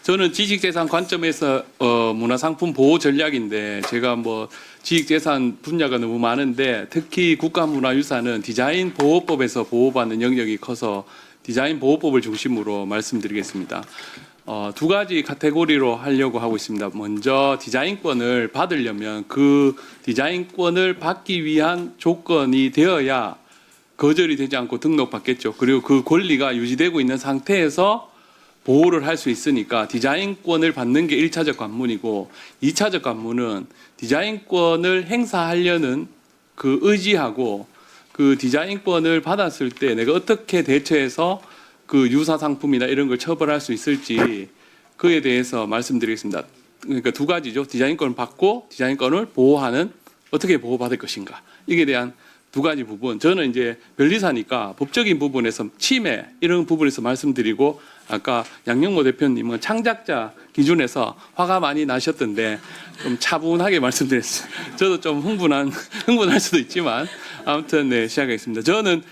저는 지식재산 관점에서 문화상품 보호 전략인데 제가 뭐 지식재산 분야가 너무 많은데 특히 국가문화유산은 디자인 보호법에서 보호받는 영역이 커서 디자인 보호법을 중심으로 말씀드리겠습니다. 두 가지 카테고리로 하려고 하고 있습니다. 먼저 디자인권을 받으려면 그 디자인권을 받기 위한 조건이 되어야 거절이 되지 않고 등록받겠죠. 그리고 그 권리가 유지되고 있는 상태에서 보호를 할 수 있으니까 디자인권을 받는 게 1차적 관문이고 2차적 관문은 디자인권을 행사하려는 그 의지하고 그 디자인권을 받았을 때 내가 어떻게 대처해서 그 유사 상품이나 이런 걸 처벌할 수 있을지 그에 대해서 말씀드리겠습니다. 그러니까 두 가지죠. 디자인권을 받고 디자인권을 보호하는 어떻게 보호받을 것인가. 이게 대한 두 가지 부분. 저는 이제 변리사니까 법적인 부분에서 침해 이런 부분에서 말씀드리고 아까 양영모 대표님은 창작자 기준에서 화가 많이 나셨던데 좀 차분하게 말씀드렸어요. 저도 좀 흥분할 수도 있지만 아무튼 네, 시작하겠습니다. 저는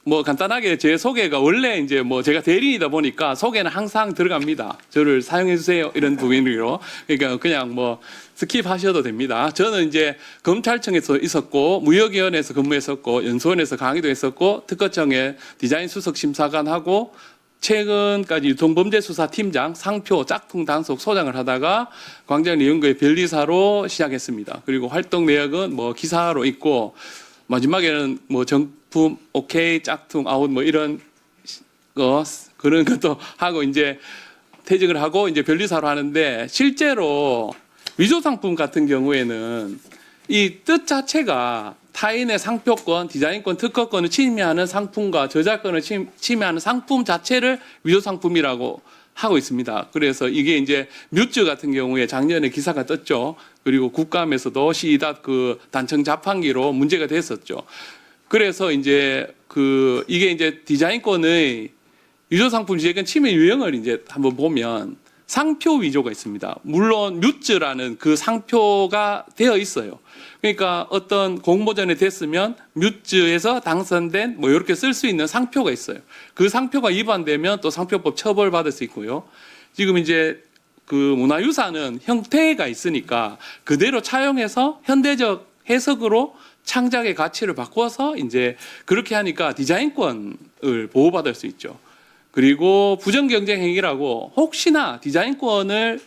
뭐 간단하게 제 소개가 원래 이제 뭐 제가 대리인이다 보니까 소개는 항상 들어갑니다. 저를 사용해 주세요 이런 부분으로. 그러니까 그냥 뭐 스킵하셔도 됩니다. 저는 이제 검찰청에서 있었고 무역위원회에서 근무했었고 연수원에서 강의도 했었고 특허청에 디자인 수석 심사관 하고 최근까지 유통범죄수사팀장, 상표, 짝퉁 단속 소장을 하다가 광장리연구의 변리사로 시작했습니다. 그리고 활동 내역은 뭐 기사로 있고 마지막에는 뭐 정품 오케이 짝퉁 아웃 뭐 이런 거 그런 것도 하고 이제 퇴직을 하고 이제 변리사로 하는데 실제로 위조 상품 같은 경우에는 이 뜻 자체가 타인의 상표권, 디자인권, 특허권을 침해하는 상품과 저작권을 침해하는 상품 자체를 위조 상품이라고 하고 있습니다. 그래서 이게 이제 뮤즈 같은 경우에 작년에 기사가 떴죠. 그리고 국감에서도 시이닷 그 단청 자판기로 문제가 됐었죠. 그래서 이제 이게 이제 디자인권의 위조 상품 지역권 침해 유형을 이제 한번 보면 상표 위조가 있습니다. 물론 뮤즈라는 그 상표가 되어 있어요. 그러니까 어떤 공모전에 됐으면 뮤즈에서 당선된 뭐 이렇게 쓸 수 있는 상표가 있어요. 그 상표가 위반되면 또 상표법 처벌받을 수 있고요. 지금 이제 그 문화유산은 형태가 있으니까 그대로 차용해서 현대적 해석으로 창작의 가치를 바꿔서 이제 그렇게 하니까 디자인권을 보호받을 수 있죠. 그리고 부정경쟁 행위라고 혹시나 디자인권을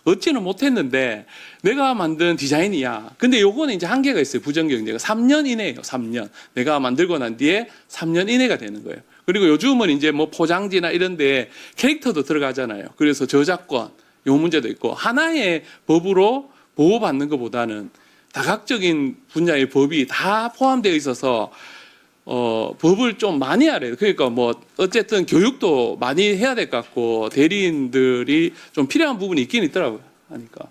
얻지는 못했는데 내가 만든 디자인이야. 근데 요거는 이제 한계가 있어요. 부정경쟁은 3년 이내예요. 3년. 내가 만들고 난 뒤에 3년 이내가 되는 거예요. 그리고 요즘은 이제 뭐 포장지나 이런 데 캐릭터도 들어가잖아요. 그래서 저작권 요 문제도 있고 하나의 법으로 보호받는 것보다는 다각적인 분야의 법이 다 포함되어 있어서 법을 좀 많이 알아요. 그러니까 뭐 어쨌든 교육도 많이 해야 될 것 같고 대리인들이 좀 필요한 부분이 있긴 있더라고요. 하니까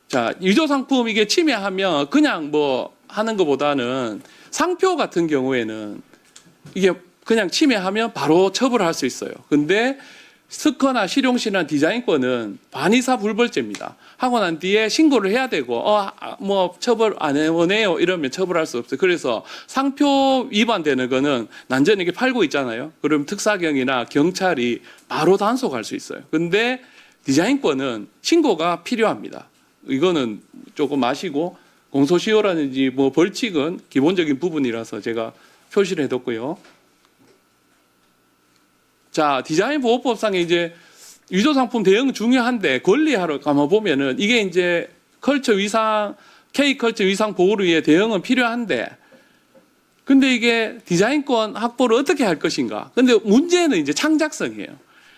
자 위조 상품 이게 침해하면 그냥 뭐 하는 것보다는 상표 같은 경우에는 이게 그냥 침해하면 바로 처벌할 수 있어요. 근데 특허나 실용시나 디자인권은 반의사 불벌죄입니다. 하고 난 뒤에 신고를 해야 되고 뭐 처벌 안 해오네요 이러면 처벌할 수 없어요. 그래서 상표 위반되는 거는 난전에 이게 팔고 있잖아요. 그럼 특사경이나 경찰이 바로 단속할 수 있어요. 근데 디자인권은 신고가 필요합니다. 이거는 조금 아시고 공소시효라든지 뭐 벌칙은 기본적인 부분이라서 제가 표시를 해뒀고요. 자, 디자인 보호법상에 이제 위조 상품 대응 중요한데 권리하러 가만 보면은 이게 이제 컬처 위상, K 컬처 위상 보호를 위해 대응은 필요한데 근데 이게 디자인권 확보를 어떻게 할 것인가? 근데 문제는 이제 창작성이에요.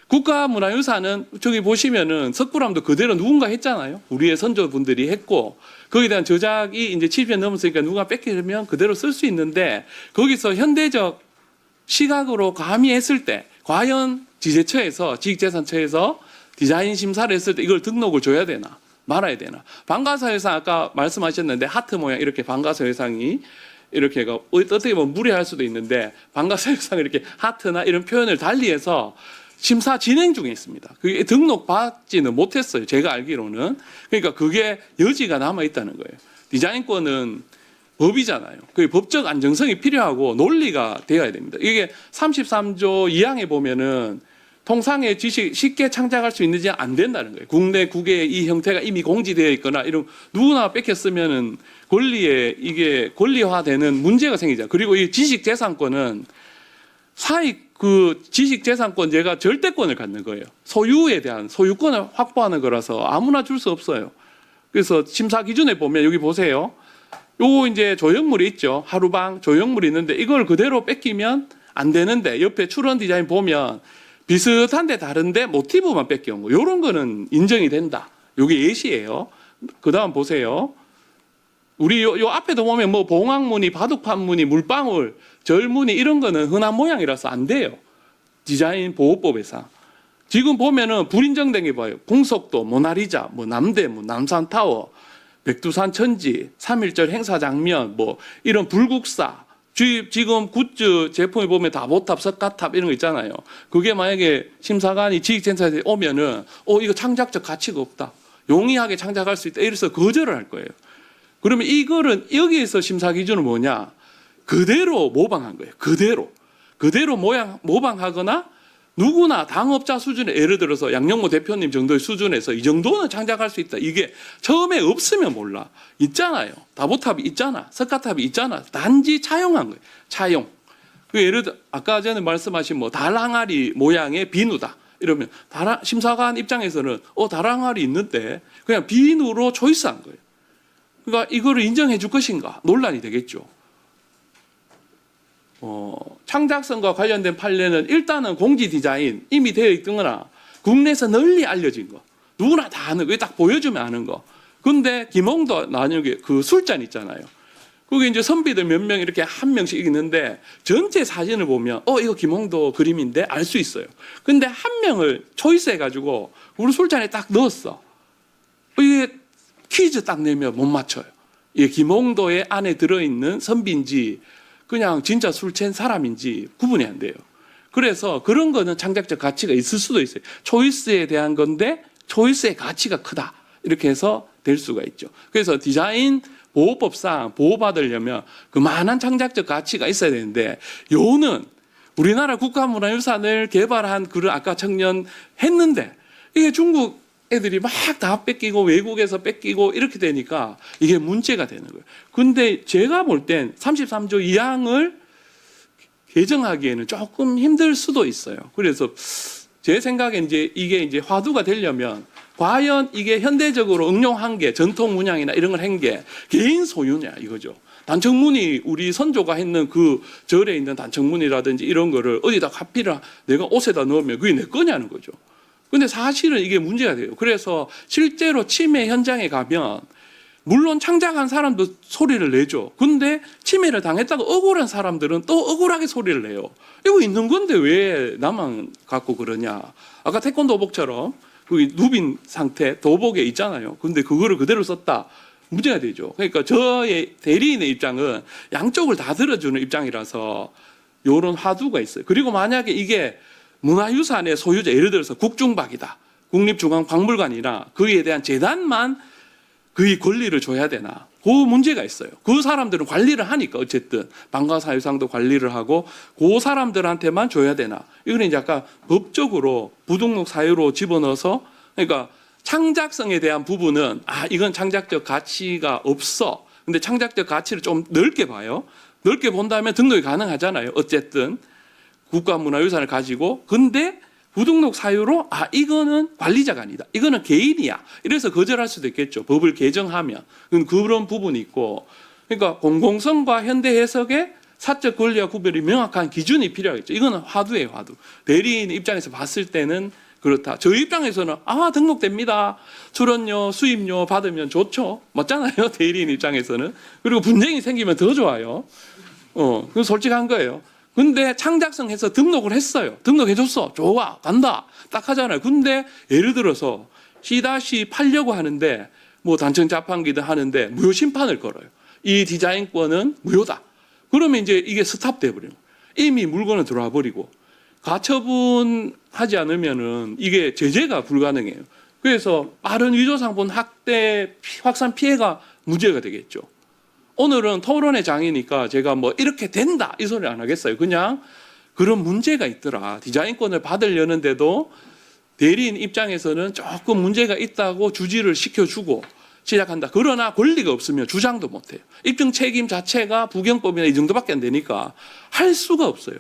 국가문화유산은 저기 보시면은 석굴암도 그대로 누군가 했잖아요. 우리의 선조분들이 했고 거기에 대한 저작이 이제 70년 넘었으니까 누가 뺏기면 그대로 쓸 수 있는데 거기서 현대적 시각으로 가미했을 때 과연 지재처에서 지식재산처에서 디자인 심사를 했을 때 이걸 등록을 줘야 되나 말아야 되나. 방가사회상 아까 말씀하셨는데 하트 모양 이렇게 방가사회상이 이렇게가 어떻게 보면 무례할 수도 있는데 방가사회상 이렇게 하트나 이런 표현을 달리해서 심사 진행 중에 있습니다. 그게 등록받지는 못했어요. 제가 알기로는. 그러니까 그게 여지가 남아 있다는 거예요. 디자인권은 법이잖아요. 그 법적 안정성이 필요하고 논리가 되어야 됩니다. 이게 33조 2항에 보면은 통상의 지식 쉽게 창작할 수 있는지 안 된다는 거예요. 국내 국외에 이 형태가 이미 공지되어 있거나 이런 누구나 뺏겼으면은 권리에 이게 권리화되는 문제가 생기죠. 그리고 이 지식재산권은 사익 그 지식재산권자가 절대권을 갖는 거예요. 소유에 대한 소유권을 확보하는 거라서 아무나 줄 수 없어요. 그래서 심사 기준에 보면 여기 보세요. 요거 이제 조형물이 있죠. 하루방 조형물이 있는데 이걸 그대로 뺏기면 안 되는데 옆에 출원 디자인 보면 비슷한데 다른데 모티브만 뺏겨온 거. 이런 거는 인정이 된다. 이게 예시예요. 그 다음 보세요. 우리 요 앞에도 보면 뭐 봉황무늬, 바둑판무늬, 물방울, 절무늬 이런 거는 흔한 모양이라서 안 돼요. 디자인 보호법에서. 지금 보면은 불인정된 게 봐요. 공속도, 모나리자, 뭐 남대, 뭐 남산타워, 백두산 천지, 3.1절 행사 장면, 뭐 이런 불국사, 지금 굿즈 제품에 보면 다보탑, 석가탑 이런 거 있잖아요. 그게 만약에 심사관이 지식센터에 오면은 이거 창작적 가치가 없다. 용이하게 창작할 수 있다. 이래서 거절을 할 거예요. 그러면 이거는 여기에서 심사 기준은 뭐냐? 그대로 모방한 거예요. 그대로 모방하거나 누구나 당업자 수준에 예를 들어서 양영모 대표님 정도의 수준에서 이 정도는 창작할 수 있다. 이게 처음에 없으면 몰라. 있잖아요. 다보탑이 있잖아. 석가탑이 있잖아. 단지 차용한 거예요. 차용. 예를 들어 아까 전에 말씀하신 뭐 달항아리 모양의 비누다. 이러면 심사관 입장에서는 달항아리 있는데 그냥 비누로 초이스한 거예요. 그러니까 이거를 인정해 줄 것인가 논란이 되겠죠. 창작성과 관련된 판례는 일단은 공지 디자인 이미 되어 있거나 국내에서 널리 알려진 거 누구나 다 아는 거 딱 보여주면 아는 거. 근데 김홍도 나누게 그 술잔 있잖아요. 그게 이제 선비들 몇 명 이렇게 한 명씩 있는데 전체 사진을 보면 이거 김홍도 그림인데 알 수 있어요. 근데 한 명을 초이스해 가지고 우리 술잔에 딱 넣었어. 이게 퀴즈 딱 내면 못 맞춰요. 이게 김홍도의 안에 들어있는 선비인지 그냥 진짜 술 취한 사람인지 구분이 안 돼요. 그래서 그런 거는 창작적 가치가 있을 수도 있어요. 초이스에 대한 건데 초이스의 가치가 크다. 이렇게 해서 될 수가 있죠. 그래서 디자인 보호법상 보호받으려면 그만한 창작적 가치가 있어야 되는데 요는 우리나라 국가문화유산을 개발한 그런 아까 청년 했는데 이게 중국 애들이 막 다 뺏기고 외국에서 뺏기고 이렇게 되니까 이게 문제가 되는 거예요. 근데 제가 볼 땐 33조 2항을 개정하기에는 조금 힘들 수도 있어요. 그래서 제 생각에 이게 이제 화두가 되려면 과연 이게 현대적으로 응용한 게 전통 문양이나 이런 걸 한 게 개인 소유냐 이거죠. 단청문이 우리 선조가 했는 그 절에 있는 단청문이라든지 이런 거를 어디다 카피를 내가 옷에다 넣으면 그게 내 거냐는 거죠. 근데 사실은 이게 문제가 돼요. 그래서 실제로 침해 현장에 가면 물론 창작한 사람도 소리를 내죠. 근데 침해를 당했다고 억울한 사람들은 또 억울하게 소리를 내요. 이거 있는 건데 왜 나만 갖고 그러냐. 아까 태권도복처럼 그 누빈 상태 도복에 있잖아요. 근데 그거를 그대로 썼다. 문제가 되죠. 그러니까 저의 대리인의 입장은 양쪽을 다 들어주는 입장이라서 이런 화두가 있어요. 그리고 만약에 이게 문화유산의 소유자 예를 들어서 국중박이다. 국립중앙박물관이나 거기에 대한 재단만 그의 권리를 줘야 되나. 그 문제가 있어요. 그 사람들은 관리를 하니까 어쨌든 방가사유상도 관리를 하고 그 사람들한테만 줘야 되나. 이거는 이제 아까 법적으로 부등록 사유로 집어넣어서 그러니까 창작성에 대한 부분은 이건 창작적 가치가 없어. 근데 창작적 가치를 좀 넓게 봐요. 넓게 본다면 등록이 가능하잖아요. 어쨌든 국가문화유산을 가지고 근데 부등록 사유로 이거는 관리자가 아니다. 이거는 개인이야. 이래서 거절할 수도 있겠죠. 법을 개정하면. 그런 부분이 있고 그러니까 공공성과 현대 해석의 사적 권리와 구별이 명확한 기준이 필요하겠죠. 이거는 화두예요. 화두. 대리인 입장에서 봤을 때는 그렇다. 저희 입장에서는 등록됩니다. 출연료, 수입료 받으면 좋죠. 맞잖아요. 대리인 입장에서는. 그리고 분쟁이 생기면 더 좋아요. 그건 솔직한 거예요. 근데 창작성 해서 등록을 했어요. 등록해줬어. 좋아. 간다. 딱 하잖아요. 근데 예를 들어서 C-8 팔려고 하는데 뭐 단청 자판기도 하는데 무효 심판을 걸어요. 이 디자인권은 무효다. 그러면 이제 이게 스탑돼 버려요. 이미 물건은 들어와 버리고 가처분하지 않으면은 이게 제재가 불가능해요. 그래서 빠른 위조상품 학대 확산 피해가 문제가 되겠죠. 오늘은 토론의 장이니까 제가 뭐 이렇게 된다 이 소리 안 하겠어요. 그냥 그런 문제가 있더라. 디자인권을 받으려는데도 대리인 입장에서는 조금 문제가 있다고 주지를 시켜주고 시작한다. 그러나 권리가 없으면 주장도 못해요. 입증 책임 자체가 부경법이나 이 정도밖에 안 되니까 할 수가 없어요.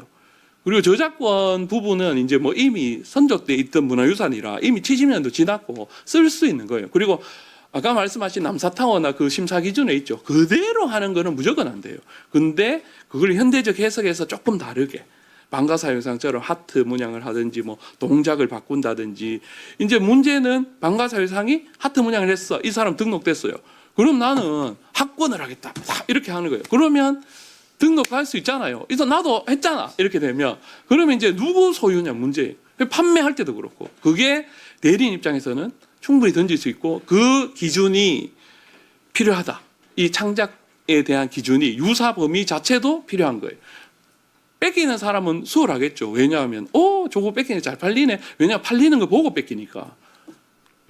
그리고 저작권 부분은 이제 뭐 이미 선조 때 있던 문화유산이라 이미 70년도 지났고 쓸 수 있는 거예요. 그리고 아까 말씀하신 남사타워나 그 심사 기준에 있죠. 그대로 하는 거는 무조건 안 돼요. 근데 그걸 현대적 해석에서 조금 다르게 방가사회상처럼 하트 문양을 하든지 뭐 동작을 바꾼다든지. 이제 문제는 방가사회상이 하트 문양을 했어. 이 사람 등록됐어요. 그럼 나는 학권을 하겠다. 이렇게 하는 거예요. 그러면 등록할 수 있잖아요. 그래서 나도 했잖아. 이렇게 되면 그러면 이제 누구 소유냐 문제예요. 판매할 때도 그렇고 그게 대리인 입장에서는 충분히 던질 수 있고 그 기준이 필요하다. 이 창작에 대한 기준이 유사 범위 자체도 필요한 거예요. 뺏기는 사람은 수월하겠죠. 왜냐하면 저거 뺏기네 잘 팔리네. 왜냐 팔리는 거 보고 뺏기니까.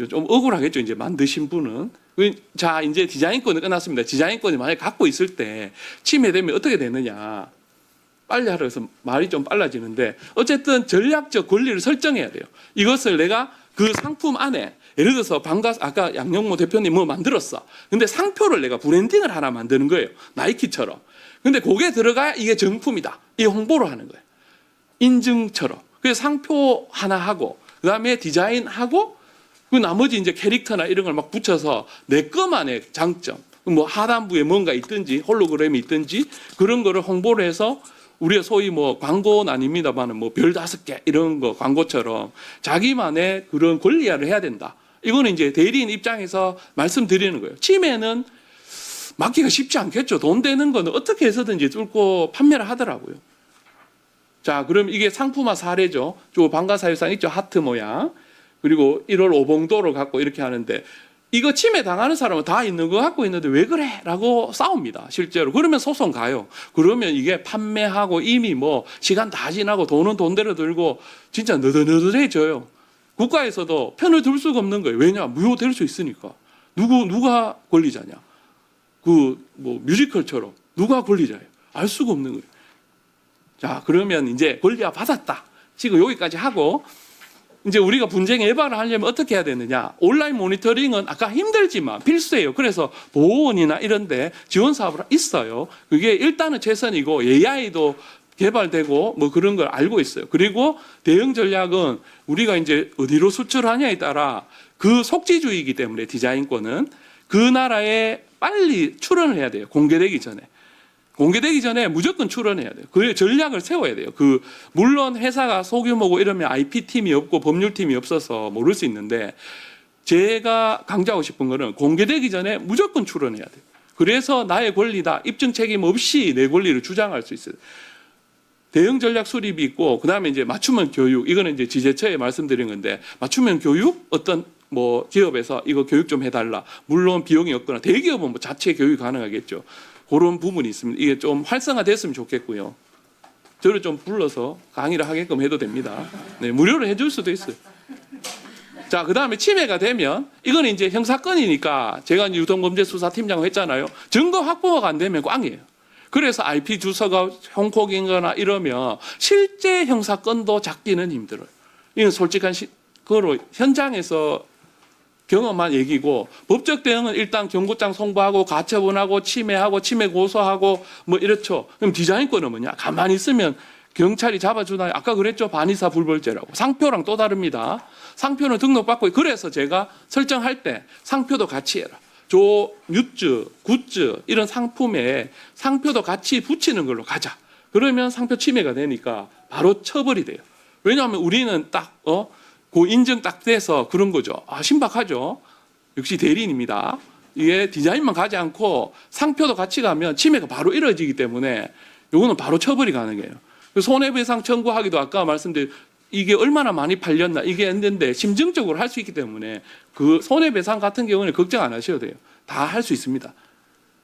좀 억울하겠죠. 이제 만드신 분은. 자 이제 디자인권은 끝났습니다. 디자인권이 만약에 갖고 있을 때 침해되면 어떻게 되느냐. 빨리 하라 해서 말이 좀 빨라지는데 어쨌든 전략적 권리를 설정해야 돼요. 이것을 내가 그 상품 안에 예를 들어서 아까 양영모 대표님 뭐 만들었어. 근데 상표를 내가 브랜딩을 하나 만드는 거예요. 나이키처럼. 근데 거기에 들어가야 이게 정품이다. 이 홍보를 하는 거예요. 인증처럼. 그래서 상표 하나 하고 그다음에 디자인하고 그 나머지 이제 캐릭터나 이런 걸 막 붙여서 내 것만의 장점. 뭐 하단부에 뭔가 있든지 홀로그램이 있든지 그런 거를 홍보를 해서 우리가 소위 뭐 광고는 아닙니다만은 뭐 별 5개 이런 거 광고처럼 자기만의 그런 권리화를 해야 된다. 이거는 이제 대리인 입장에서 말씀드리는 거예요. 침해는 막기가 쉽지 않겠죠. 돈 되는 거는 어떻게 해서든지 뚫고 판매를 하더라고요. 자, 그럼 이게 상품화 사례죠. 저 방가사회상 있죠. 하트 모양. 그리고 1월 오봉도를 갖고 이렇게 하는데 이거 침해 당하는 사람은 다 있는 거 갖고 있는데 왜 그래? 라고 싸웁니다. 실제로. 그러면 소송 가요. 그러면 이게 판매하고 이미 뭐 시간 다 지나고 돈은 돈대로 들고 진짜 느드느드해져요. 국가에서도 편을 들 수가 없는 거예요. 왜냐? 무효될 수 있으니까. 누가 권리자냐? 그 뭐 뮤지컬처럼 누가 권리자예요? 알 수가 없는 거예요. 자, 그러면 이제 권리화 받았다. 지금 여기까지 하고 이제 우리가 분쟁 예방을 하려면 어떻게 해야 되느냐? 온라인 모니터링은 아까 힘들지만 필수예요. 그래서 보호원이나 이런 데 지원 사업을 있어요. 그게 일단은 최선이고 AI도 개발되고 뭐 그런 걸 알고 있어요. 그리고 대응 전략은 우리가 이제 어디로 수출하냐에 따라 그 속지주의이기 때문에 디자인권은 그 나라에 빨리 출원을 해야 돼요. 공개되기 전에. 공개되기 전에 무조건 출원해야 돼요. 그 전략을 세워야 돼요. 물론 회사가 소규모고 이러면 IP팀이 없고 법률팀이 없어서 모를 수 있는데 제가 강조하고 싶은 거는 공개되기 전에 무조건 출원해야 돼요. 그래서 나의 권리다. 입증 책임 없이 내 권리를 주장할 수 있어요. 대응 전략 수립이 있고 그다음에 이제 맞춤형 교육. 이거는 이제 지재처에 말씀드린 건데 맞춤형 교육 어떤 뭐 기업에서 이거 교육 좀 해달라. 물론 비용이 없거나 대기업은 뭐 자체 교육 가능하겠죠. 그런 부분이 있습니다. 이게 좀 활성화됐으면 좋겠고요. 저를 좀 불러서 강의를 하게끔 해도 됩니다. 네, 무료로 해줄 수도 있어요. 자, 그 다음에 침해가 되면 이건 이제 형사건이니까 제가 이제 유통범죄수사팀장을 했잖아요. 증거 확보가 안 되면 꽝이에요. 그래서 IP 주소가 홍콩인거나 이러면 실제 형사건도 잡기는 힘들어요. 이건 솔직한 그거로 현장에서 경험한 얘기고 법적 대응은 일단 경고장 송부하고 가처분하고 침해하고 침해 고소하고 뭐 이렇죠. 그럼 디자인권은 뭐냐? 가만히 있으면 경찰이 잡아주나요? 아까 그랬죠. 반의사 불벌죄라고. 상표랑 또 다릅니다. 상표는 등록받고 그래서 제가 설정할 때 상표도 같이 해라. 뉴즈, 굿즈 이런 상품에 상표도 같이 붙이는 걸로 가자. 그러면 상표 침해가 되니까 바로 처벌이 돼요. 왜냐하면 우리는 딱 그 인증 딱 돼서 그런 거죠. 신박하죠. 역시 대리인입니다. 이게 디자인만 가지 않고 상표도 같이 가면 침해가 바로 이루어지기 때문에 이거는 바로 처벌이 가능해요. 손해배상 청구하기도 아까 말씀드린 이게 얼마나 많이 팔렸나 이게 했는데 심증적으로 할 수 있기 때문에 그 손해배상 같은 경우는 걱정 안 하셔도 돼요. 다 할 수 있습니다.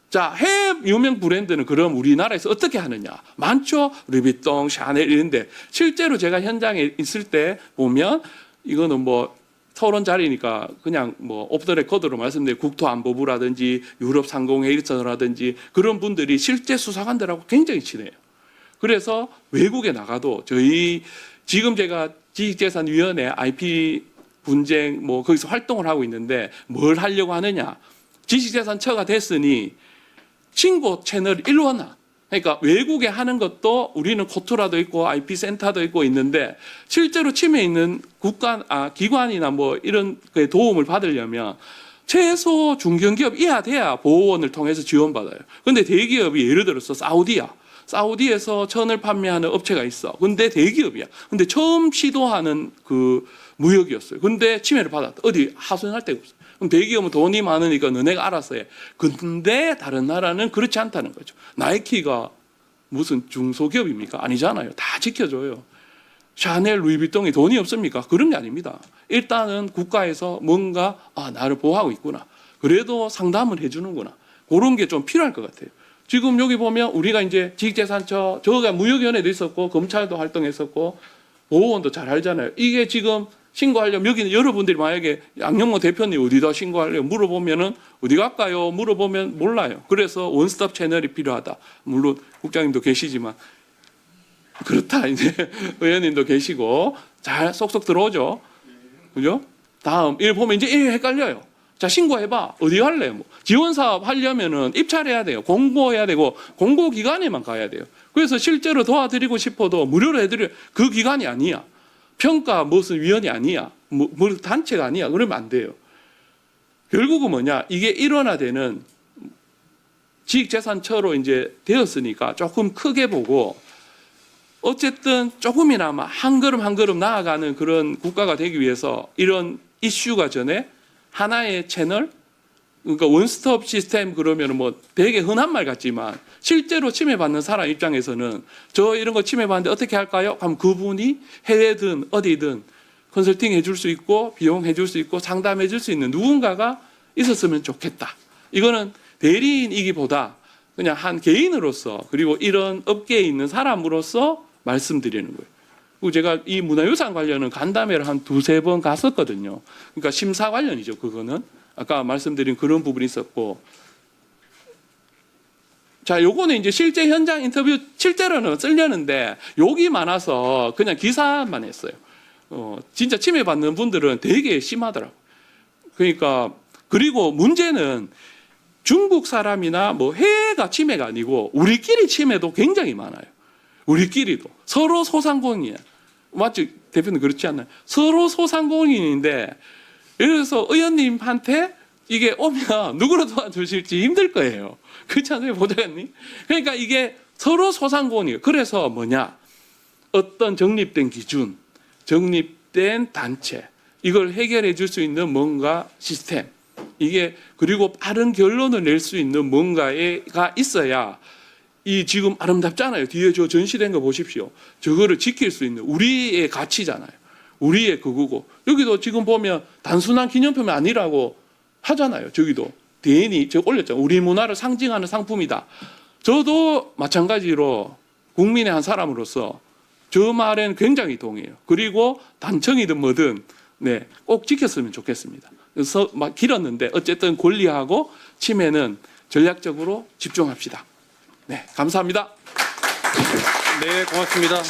자, 해외 유명 브랜드는 그럼 우리나라에서 어떻게 하느냐? 많죠. 루비통, 샤넬 이런데 실제로 제가 현장에 있을 때 보면 이거는 뭐 토론 자리니까 그냥 뭐 오프 더 레코드로 말씀드린 국토안보부라든지 유럽상공회의처라든지 그런 분들이 실제 수사관들하고 굉장히 친해요. 그래서 외국에 나가도 지금 제가 지식재산위원회 IP 분쟁 뭐 거기서 활동을 하고 있는데 뭘 하려고 하느냐? 지식재산처가 됐으니 신고 채널 일원화. 그러니까 외국에 하는 것도 우리는 코트라도 있고 IP 센터도 있고 있는데 실제로 침해 있는 기관이나 뭐 이런 거에 도움을 받으려면 최소 중견기업 이하 돼야 보호원을 통해서 지원받아요. 그런데 대기업이 예를 들어서 사우디야. 사우디에서 천을 판매하는 업체가 있어. 근데 대기업이야. 근데 처음 시도하는 그 무역이었어요. 근데 침해를 받았다. 어디 하소연할 데가 없어. 그럼 대기업은 돈이 많으니까 너네가 알아서 해. 근데 다른 나라는 그렇지 않다는 거죠. 나이키가 무슨 중소기업입니까? 아니잖아요. 다 지켜줘요. 샤넬, 루이비통이 돈이 없습니까? 그런 게 아닙니다. 일단은 국가에서 뭔가 나를 보호하고 있구나. 그래도 상담을 해주는구나. 그런 게 좀 필요할 것 같아요. 지금 여기 보면 우리가 이제 지식재산처, 저가 무역위원회도 있었고 검찰도 활동했었고 보호원도 잘 알잖아요. 이게 지금 신고하려면 여기는 여러분들이 만약에 양영모 대표님 어디다 신고하려고 물어보면은 어디 갈까요? 물어보면 몰라요. 그래서 원스톱 채널이 필요하다. 물론 국장님도 계시지만 그렇다. 이제 의원님도 계시고 잘 쏙쏙 들어오죠. 그죠? 다음 일 보면 이제 일 헷갈려요. 자, 신고해봐. 어디 갈래? 뭐 지원사업 하려면은 입찰해야 돼요. 공고해야 되고 공고 기관에만 가야 돼요. 그래서 실제로 도와드리고 싶어도 무료로 해드려. 그 기관이 아니야. 평가 무슨 위원이 아니야. 뭐 단체가 아니야. 그러면 안 돼요. 결국은 뭐냐? 이게 일원화되는 지식재산처로 이제 되었으니까 조금 크게 보고 어쨌든 조금이나마 한 걸음 한 걸음 나아가는 그런 국가가 되기 위해서 이런 이슈가 전에 하나의 채널, 그러니까 원스톱 시스템 그러면 뭐 되게 흔한 말 같지만 실제로 침해받는 사람 입장에서는 저 이런 거 침해받는데 어떻게 할까요? 그럼 그분이 해외든 어디든 컨설팅 해줄 수 있고 비용 해줄 수 있고 상담해 줄 수 있는 누군가가 있었으면 좋겠다. 이거는 대리인이기보다 그냥 한 개인으로서 그리고 이런 업계에 있는 사람으로서 말씀드리는 거예요. 그리고 제가 이 문화유산 관련은 간담회를 한 두세 번 갔었거든요. 그러니까 심사 관련이죠. 그거는 아까 말씀드린 그런 부분이 있었고, 자, 요거는 이제 실제 현장 인터뷰 실제로는 쓰려는데 욕이 많아서 그냥 기사만 했어요. 진짜 침해받는 분들은 되게 심하더라고요. 그러니까 그리고 문제는 중국 사람이나 뭐 해외가 침해가 아니고 우리끼리 침해도 굉장히 많아요. 우리끼리도 서로 소상공인이야. 맞죠? 대표님 그렇지 않나요? 서로 소상공인인데 예를 들어서 의원님한테 이게 오면 누구로 도와주실지 힘들 거예요. 그렇지 않아요, 보좌관님? 그러니까 이게 서로 소상공인이에요. 그래서 뭐냐? 어떤 정립된 기준, 정립된 단체, 이걸 해결해 줄 수 있는 뭔가 시스템, 이게 그리고 빠른 결론을 낼 수 있는 뭔가가 있어야 이 지금 아름답잖아요. 뒤에 저 전시된 거 보십시오. 저거를 지킬 수 있는 우리의 가치잖아요. 우리의 그거고 여기도 지금 보면 단순한 기념품이 아니라고 하잖아요. 저기도 대인이 저 올렸잖아요. 우리 문화를 상징하는 상품이다. 저도 마찬가지로 국민의 한 사람으로서 저 말에는 굉장히 동의해요. 그리고 단청이든 뭐든 네, 꼭 지켰으면 좋겠습니다. 그래서 막 길었는데 어쨌든 권리하고 침해는 전략적으로 집중합시다. 네, 감사합니다.
네, 고맙습니다.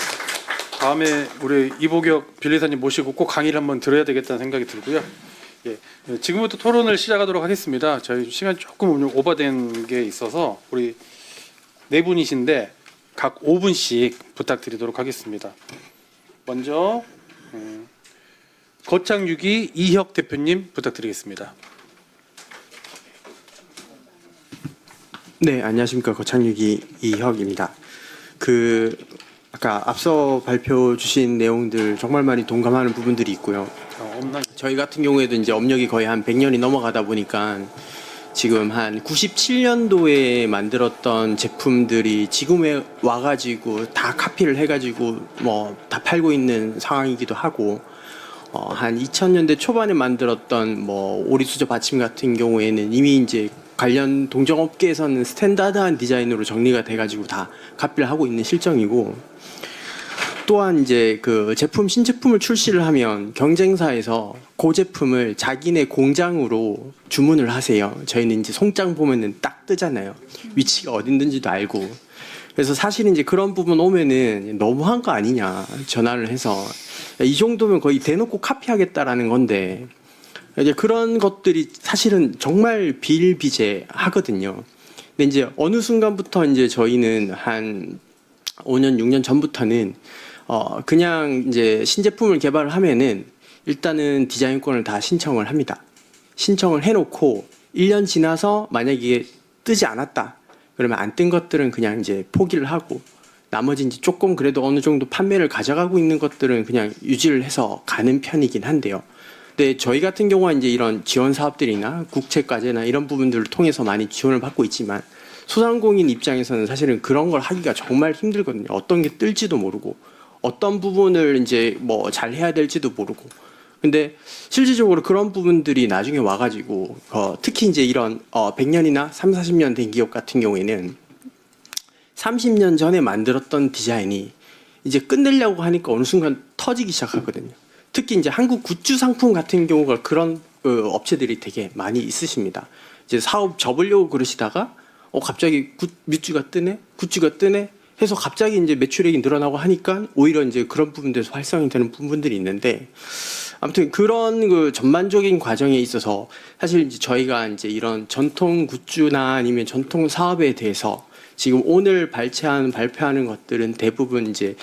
다음에 우리 이보격 변리사님 모시고 꼭 강의를 한번 들어야 되겠다는 생각이 들고요. 예, 지금부터 토론을 시작하도록 하겠습니다. 저희 시간 조금 오버된 게 있어서 우리 네 분이신데 각 5분씩 부탁드리도록 하겠습니다. 먼저 거창유기 이혁 대표님 부탁드리겠습니다.
네, 안녕하십니까. 거창유기 이혁입니다. 아까 앞서 발표 주신 내용들 정말 많이 동감하는 부분들이 있고요. 저희 같은 경우에도 이제 업력이 거의 한 100년이 넘어가다 보니까 지금 한 97년도에 만들었던 제품들이 지금에 와가지고 다 카피를 해가지고 뭐 다 팔고 있는 상황이기도 하고, 한 2000년대 초반에 만들었던 뭐 오리수저 받침 같은 경우에는 이미 이제 관련 동종업계에서는 스탠다드한 디자인으로 정리가 돼가지고 다 카피를 하고 있는 실정이고, 또한 이제 그 제품 신제품을 출시를 하면 경쟁사에서 그 제품을 자기네 공장으로 주문을 하세요. 저희는 이제 송장 보면은 딱 뜨잖아요. 위치가 어딘지도 알고. 그래서 사실은 이제 그런 부분 오면은 너무한 거 아니냐 전화를 해서 이 정도면 거의 대놓고 카피하겠다라는 건데, 이제 그런 것들이 사실은 정말 비일비재하거든요. 근데 이제 어느 순간부터 이제 저희는 한 5년, 6년 전부터는 그냥 이제 신제품을 개발을 하면은 일단은 디자인권을 다 신청을 합니다. 신청을 해놓고 1년 지나서 만약에 뜨지 않았다. 그러면 안 뜬 것들은 그냥 이제 포기를 하고 나머지 이제 조금 그래도 어느 정도 판매를 가져가고 있는 것들은 그냥 유지를 해서 가는 편이긴 한데요. 근데 저희 같은 경우는 이제 이런 지원 사업들이나 국책과제나 이런 부분들을 통해서 많이 지원을 받고 있지만 소상공인 입장에서는 사실은 그런 걸 하기가 정말 힘들거든요. 어떤 게 뜰지도 모르고 어떤 부분을 이제 뭐 잘 해야 될지도 모르고. 근데 실질적으로 그런 부분들이 나중에 와가지고 특히 이제 이런 100년이나 30, 40년 된 기업 같은 경우에는 30년 전에 만들었던 디자인이 이제 끝내려고 하니까 어느 순간 터지기 시작하거든요. 특히 이제 한국 굿즈 상품 같은 경우가 그런 업체들이 되게 많이 있으십니다. 이제 사업 접으려고 그러시다가 갑자기 굿즈가 뜨네, 굿즈가 뜨네 해서 갑자기 이제 매출액이 늘어나고 하니까 오히려 이제 그런 부분들에서 활성이 되는 부분들이 있는데 아무튼 그런 그 전반적인 과정에 있어서 사실 이제 저희가 이제 이런 전통 굿즈나 아니면 전통 사업에 대해서 지금 오늘 발표하는 것들은 대부분 이제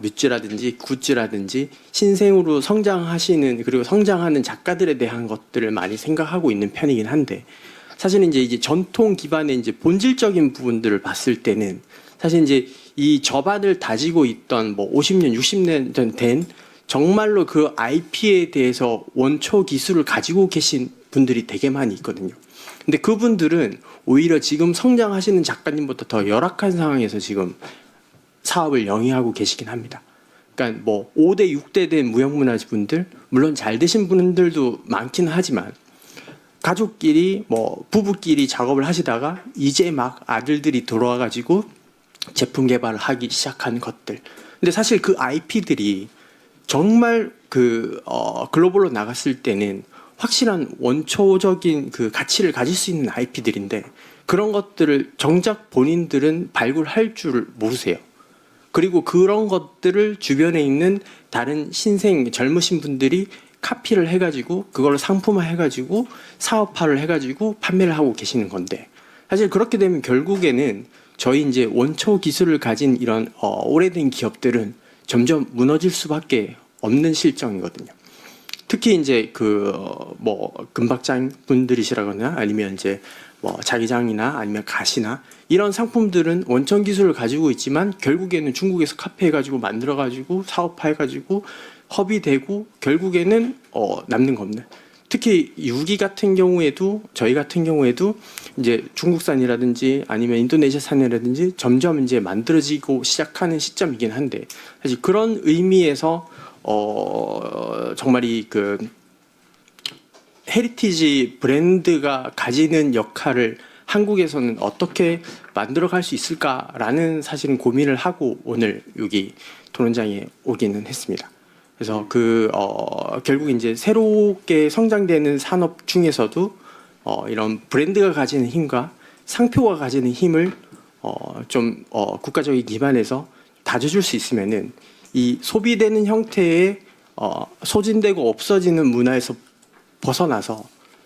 뮤즈라든지 굿즈라든지 신생으로 성장하시는 그리고 성장하는 작가들에 대한 것들을 많이 생각하고 있는 편이긴 한데 사실은 이제 전통 기반의 이제 본질적인 부분들을 봤을 때는 사실 이제 이 저반을 다지고 있던 뭐 50년, 60년 전 된 정말로 그 IP에 대해서 원초 기술을 가지고 계신 분들이 되게 많이 있거든요. 근데 그분들은 오히려 지금 성장하시는 작가님보다 더 열악한 상황에서 지금 사업을 영위하고 계시긴 합니다. 그러니까 뭐 5대, 6대 된 무형문화재분들, 물론 잘 되신 분들도 많기는 하지만 가족끼리 뭐 부부끼리 작업을 하시다가 이제 막 아들들이 들어와가지고 제품 개발을 하기 시작한 것들. 근데 사실 그 IP들이 정말 글로벌로 나갔을 때는 확실한 원초적인 그 가치를 가질 수 있는 IP들인데 그런 것들을 정작 본인들은 발굴할 줄 모르세요. 그리고 그런 것들을 주변에 있는 다른 신생 젊으신 분들이 카피를 해가지고 그걸 상품화 해가지고 사업화를 해가지고 판매를 하고 계시는 건데 사실 그렇게 되면 결국에는 저희 이제 원초 기술을 가진 이런 오래된 기업들은 점점 무너질 수밖에 없는 실정이거든요. 특히 이제 뭐 금박장 분들이시라거나 아니면 이제 뭐 자기장이나 아니면 가시나 이런 상품들은 원천 기술을 가지고 있지만 결국에는 중국에서 카피해가지고 만들어가지고 사업화해가지고 허비되고 결국에는 남는 거 없는. 특히 유기 같은 경우에도 저희 같은 경우에도 이제 중국산이라든지 아니면 인도네시아산이라든지 점점 이제 만들어지고 시작하는 시점이긴 한데 사실 그런 의미에서 정말 이 헤리티지 브랜드가 가지는 역할을 한국에서는 어떻게 만들어갈 수 있을까라는 사실은 고민을 하고 오늘 여기 토론장에 오기는 했습니다. 그래서 결국 이제 새롭게 성장되는 산업 중에서도 이런 브랜드가 가지는 힘과 상표가 가지는 힘을 좀 국가적인 기반에서 다져줄 수 있으면은 이 소비되는 형태의 소진되고 없어지는 문화에서 벗어나서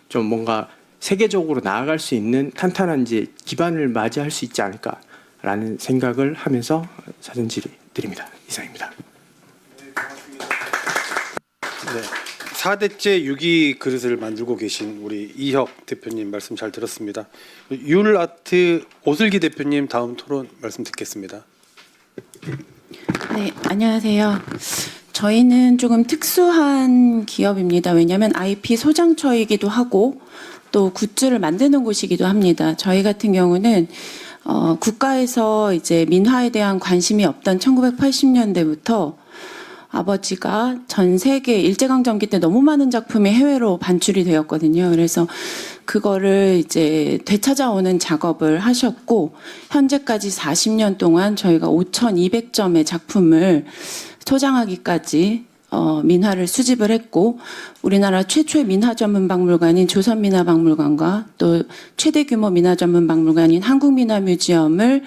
좀 뭔가 세계적으로 나아갈 수 있는 탄탄한 이제 기반을 맞이할 수 있지 않을까라는 생각을 하면서 사전 질의드립니다. 이상입니다.
네. 4대째 유기 그릇을 만들고 계신 우리 이혁 대표님 말씀 잘 들었습니다. 율아트 오슬기 대표님 다음 토론 말씀 듣겠습니다.
네, 안녕하세요. 저희는 조금 특수한 기업입니다. 왜냐하면 IP 소장처이기도 하고 또 굿즈를 만드는 곳이기도 합니다. 저희 같은 경우는 국가에서 이제 민화에 대한 관심이 없던 1980년대부터 아버지가 전 세계 일제강점기 때 너무 많은 작품이 해외로 반출이 되었거든요. 그래서 그거를 이제 되찾아오는 작업을 하셨고 현재까지 40년 동안 저희가 5,200점의 작품을 소장하기까지 민화를 수집을 했고 우리나라 최초의 민화 전문 박물관인 조선민화박물관과 또 최대 규모 민화 전문 박물관인 한국민화뮤지엄을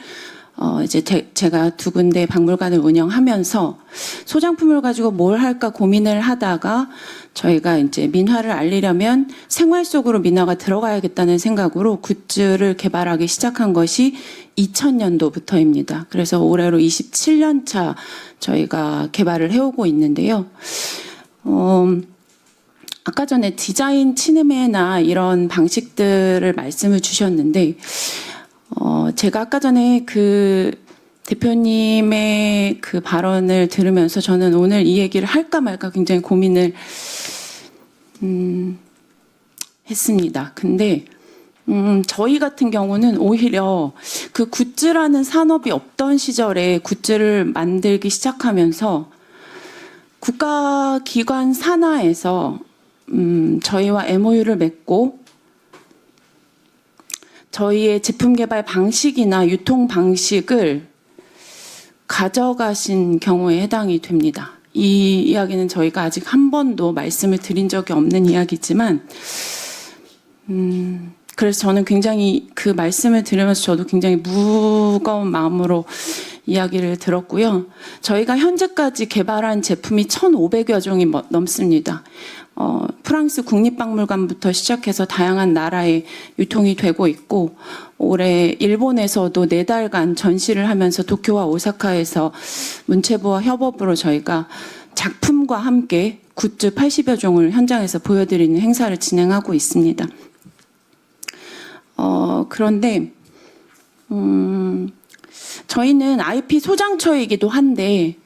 이제 제가 두 군데 박물관을 운영하면서 소장품을 가지고 뭘 할까 고민을 하다가 저희가 이제 민화를 알리려면 생활 속으로 민화가 들어가야겠다는 생각으로 굿즈를 개발하기 시작한 것이 2000년도부터입니다. 그래서 올해로 27년 차 저희가 개발을 해오고 있는데요. 아까 전에 디자인 치매나 이런 방식들을 말씀을 주셨는데 제가 아까 전에 그 대표님의 그 발언을 들으면서 저는 오늘 이 얘기를 할까 말까 굉장히 고민을 했습니다. 근데 저희 같은 경우는 오히려 그 굿즈라는 산업이 없던 시절에 굿즈를 만들기 시작하면서 국가기관 산하에서 저희와 MOU를 맺고 저희의 제품 개발 방식이나 유통 방식을 가져가신 경우에 해당이 됩니다. 이 이야기는 저희가 아직 한 번도 말씀을 드린 적이 없는 이야기지만 그래서 저는 굉장히 그 말씀을 들으면서 저도 굉장히 무거운 마음으로 이야기를 들었고요. 저희가 현재까지 개발한 제품이 1,500여 종이 넘습니다. 프랑스 국립박물관부터 시작해서 다양한 나라에 유통이 되고 있고 올해 일본에서도 4달간 전시를 하면서 도쿄와 오사카에서 문체부와 협업으로 저희가 작품과 함께 굿즈 80여 종을 현장에서 보여드리는 행사를 진행하고 있습니다. 그런데 저희는 IP 소장처이기도 한데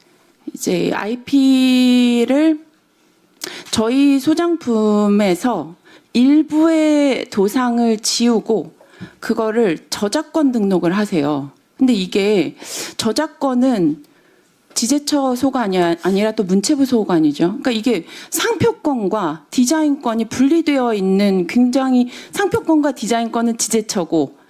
이제 IP를 저희 소장품에서 일부의 도상을 지우고 그거를 저작권 등록을 하세요. 근데 이게 저작권은 지제처 소관이 아니라 또 문체부 소관이죠. 그러니까 이게 상표권과 디자인권이 분리되어 있는 굉장히 상표권과 디자인권은 지제처고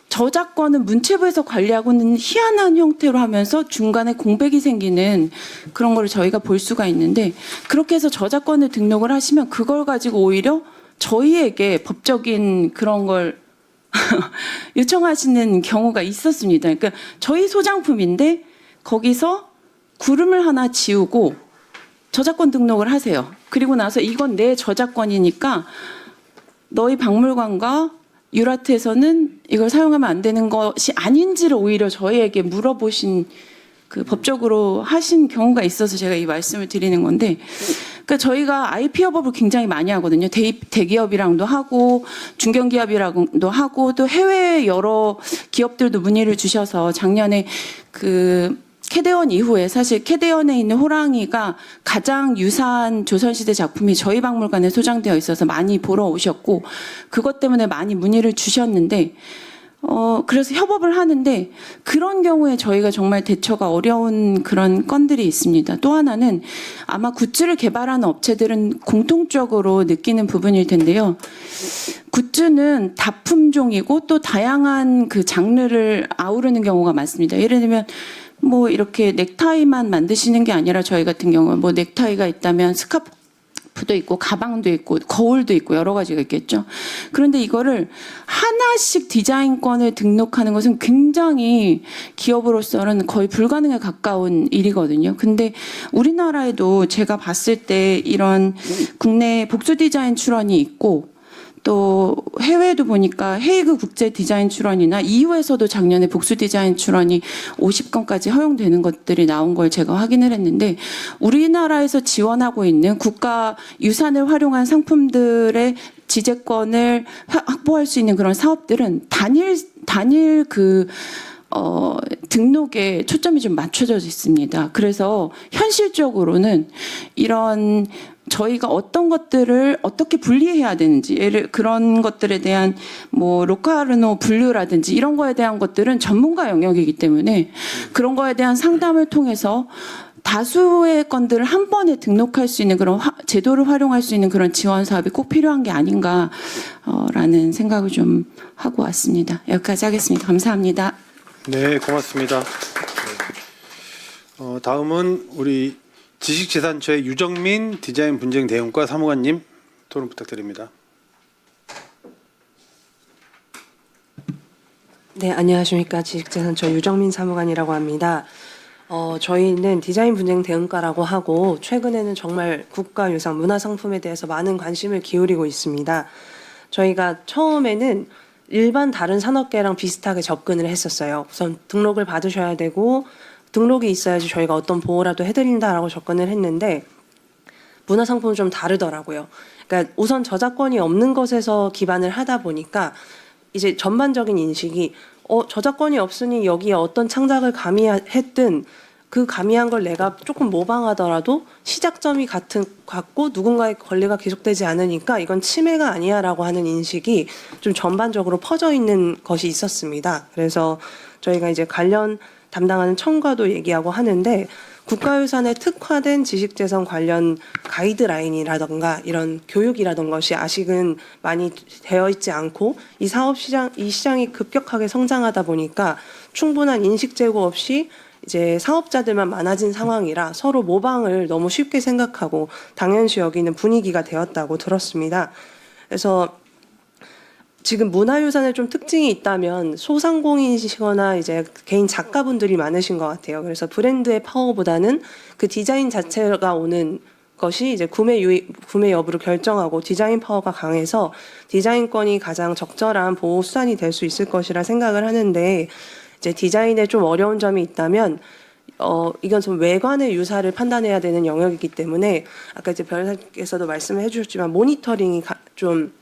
저작권은 문체부에서 관리하고 있는 희한한 형태로 하면서 중간에 공백이 생기는 그런 걸 저희가 볼 수가 있는데 그렇게 해서 저작권을 등록을 하시면 그걸 가지고 오히려 저희에게 법적인 그런 걸 요청하시는 경우가 있었습니다. 그러니까 저희 소장품인데 거기서 구름을 하나 지우고 저작권 등록을 하세요. 그리고 나서 이건 내 저작권이니까 너희 박물관과 유라트에서는 이걸 사용하면 안 되는 것이 아닌지를 오히려 저희에게 물어보신 그 법적으로 하신 경우가 있어서 제가 이 말씀을 드리는 건데 그러니까 저희가 IP 협업을 굉장히 많이 하거든요. 대기업이랑도 하고 중견기업이랑도 하고 또 해외 여러 기업들도 문의를 주셔서 작년에 그 캐대원 이후에 사실 캐대원에 있는 호랑이가 가장 유사한 조선시대 작품이 저희 박물관에 소장되어 있어서 많이 보러 오셨고 그것 때문에 많이 문의를 주셨는데 그래서 협업을 하는데 그런 경우에 저희가 정말 대처가 어려운 그런 건들이 있습니다. 또 하나는 아마 굿즈를 개발하는 업체들은 공통적으로 느끼는 부분일 텐데요. 굿즈는 다품종이고 또 다양한 그 장르를 아우르는 경우가 많습니다. 예를 들면 뭐 이렇게 넥타이만 만드시는 게 아니라 저희 같은 경우는 뭐 넥타이가 있다면 스카프도 있고 가방도 있고 거울도 있고 여러 가지가 있겠죠. 그런데 이거를 하나씩 디자인권을 등록하는 것은 굉장히 기업으로서는 거의 불가능에 가까운 일이거든요. 근데 우리나라에도 제가 봤을 때 이런 국내 복수 디자인 출원이 있고 또 해외에도 보니까 헤이그 국제 디자인 출원이나 EU에서도 작년에 복수 디자인 출원이 50건까지 허용되는 것들이 나온 걸 제가 확인을 했는데 우리나라에서 지원하고 있는 국가 유산을 활용한 상품들의 지재권을 확보할 수 있는 그런 사업들은 단일 그 등록에 초점이 좀 맞춰져 있습니다. 그래서 현실적으로는 이런 저희가 어떤 것들을 어떻게 분리해야 되는지 그런 것들에 대한 뭐 로카르노 분류라든지 이런 거에 대한 것들은 전문가 영역이기 때문에 그런 거에 대한 상담을 통해서 다수의 건들을 한 번에 등록할 수 있는 그런 제도를 활용할 수 있는 그런 지원 사업이 꼭 필요한 게 아닌가라는 생각을 좀 하고 왔습니다. 여기까지 하겠습니다. 감사합니다.
네, 고맙습니다. 다음은 우리 지식재산처의 유정민 디자인 분쟁 대응과 사무관님 토론 부탁드립니다.
네, 안녕하십니까. 지식재산처 유정민 사무관이라고 합니다. 저희는 디자인 분쟁 대응과라고 하고 최근에는 정말 국가유산 문화상품에 대해서 많은 관심을 기울이고 있습니다. 저희가 처음에는 일반 다른 산업계랑 비슷하게 접근을 했었어요. 우선 등록을 받으셔야 되고 등록이 있어야지 저희가 어떤 보호라도 해드린다라고 접근을 했는데 문화상품은 좀 다르더라고요. 그러니까 우선 저작권이 없는 것에서 기반을 하다 보니까 이제 전반적인 인식이 저작권이 없으니 여기에 어떤 창작을 가미했든 그 가미한 걸 내가 조금 모방하더라도 시작점이 같고 누군가의 권리가 계속되지 않으니까 이건 침해가 아니야라고 하는 인식이 좀 전반적으로 퍼져 있는 것이 있었습니다. 그래서 저희가 이제 관련 담당하는 청과도 얘기하고 하는데 국가유산에 특화된 지식재산 관련 가이드라인이라던가 이런 교육이라던 것이 아직은 많이 되어 있지 않고 이 시장이 급격하게 성장하다 보니까 충분한 인식 제고 없이 이제 사업자들만 많아진 상황이라 서로 모방을 너무 쉽게 생각하고 당연시 여기는 분위기가 되었다고 들었습니다. 그래서 지금 문화유산에 좀 특징이 있다면 소상공인이시거나 이제 개인 작가분들이 많으신 것 같아요. 그래서 브랜드의 파워보다는 그 디자인 자체가 오는 것이 이제 구매 여부를 결정하고 디자인 파워가 강해서 디자인권이 가장 적절한 보호 수단이 될 수 있을 것이라 생각을 하는데 이제 디자인에 좀 어려운 점이 있다면 이건 좀 외관의 유사를 판단해야 되는 영역이기 때문에 아까 이제 변호사께서도 말씀을 해주셨지만 모니터링이 좀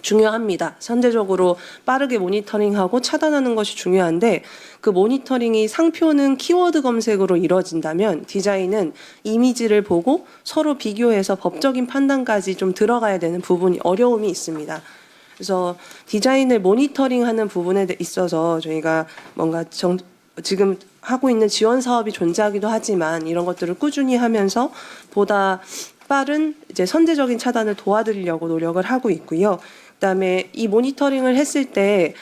중요합니다. 선제적으로 빠르게 모니터링하고 차단하는 것이 중요한데 그 모니터링이 상표는 키워드 검색으로 이루어진다면 디자인은 이미지를 보고 서로 비교해서 법적인 판단까지 좀 들어가야 되는 부분이 어려움이 있습니다. 그래서 디자인을 모니터링하는 부분에 있어서 저희가 뭔가 지금 하고 있는 지원 사업이 존재하기도 하지만 이런 것들을 꾸준히 하면서 보다 빠른 이제 선제적인 차단을 도와드리려고 노력을 하고 있고요. 그다음에 이 모니터링을 했을 때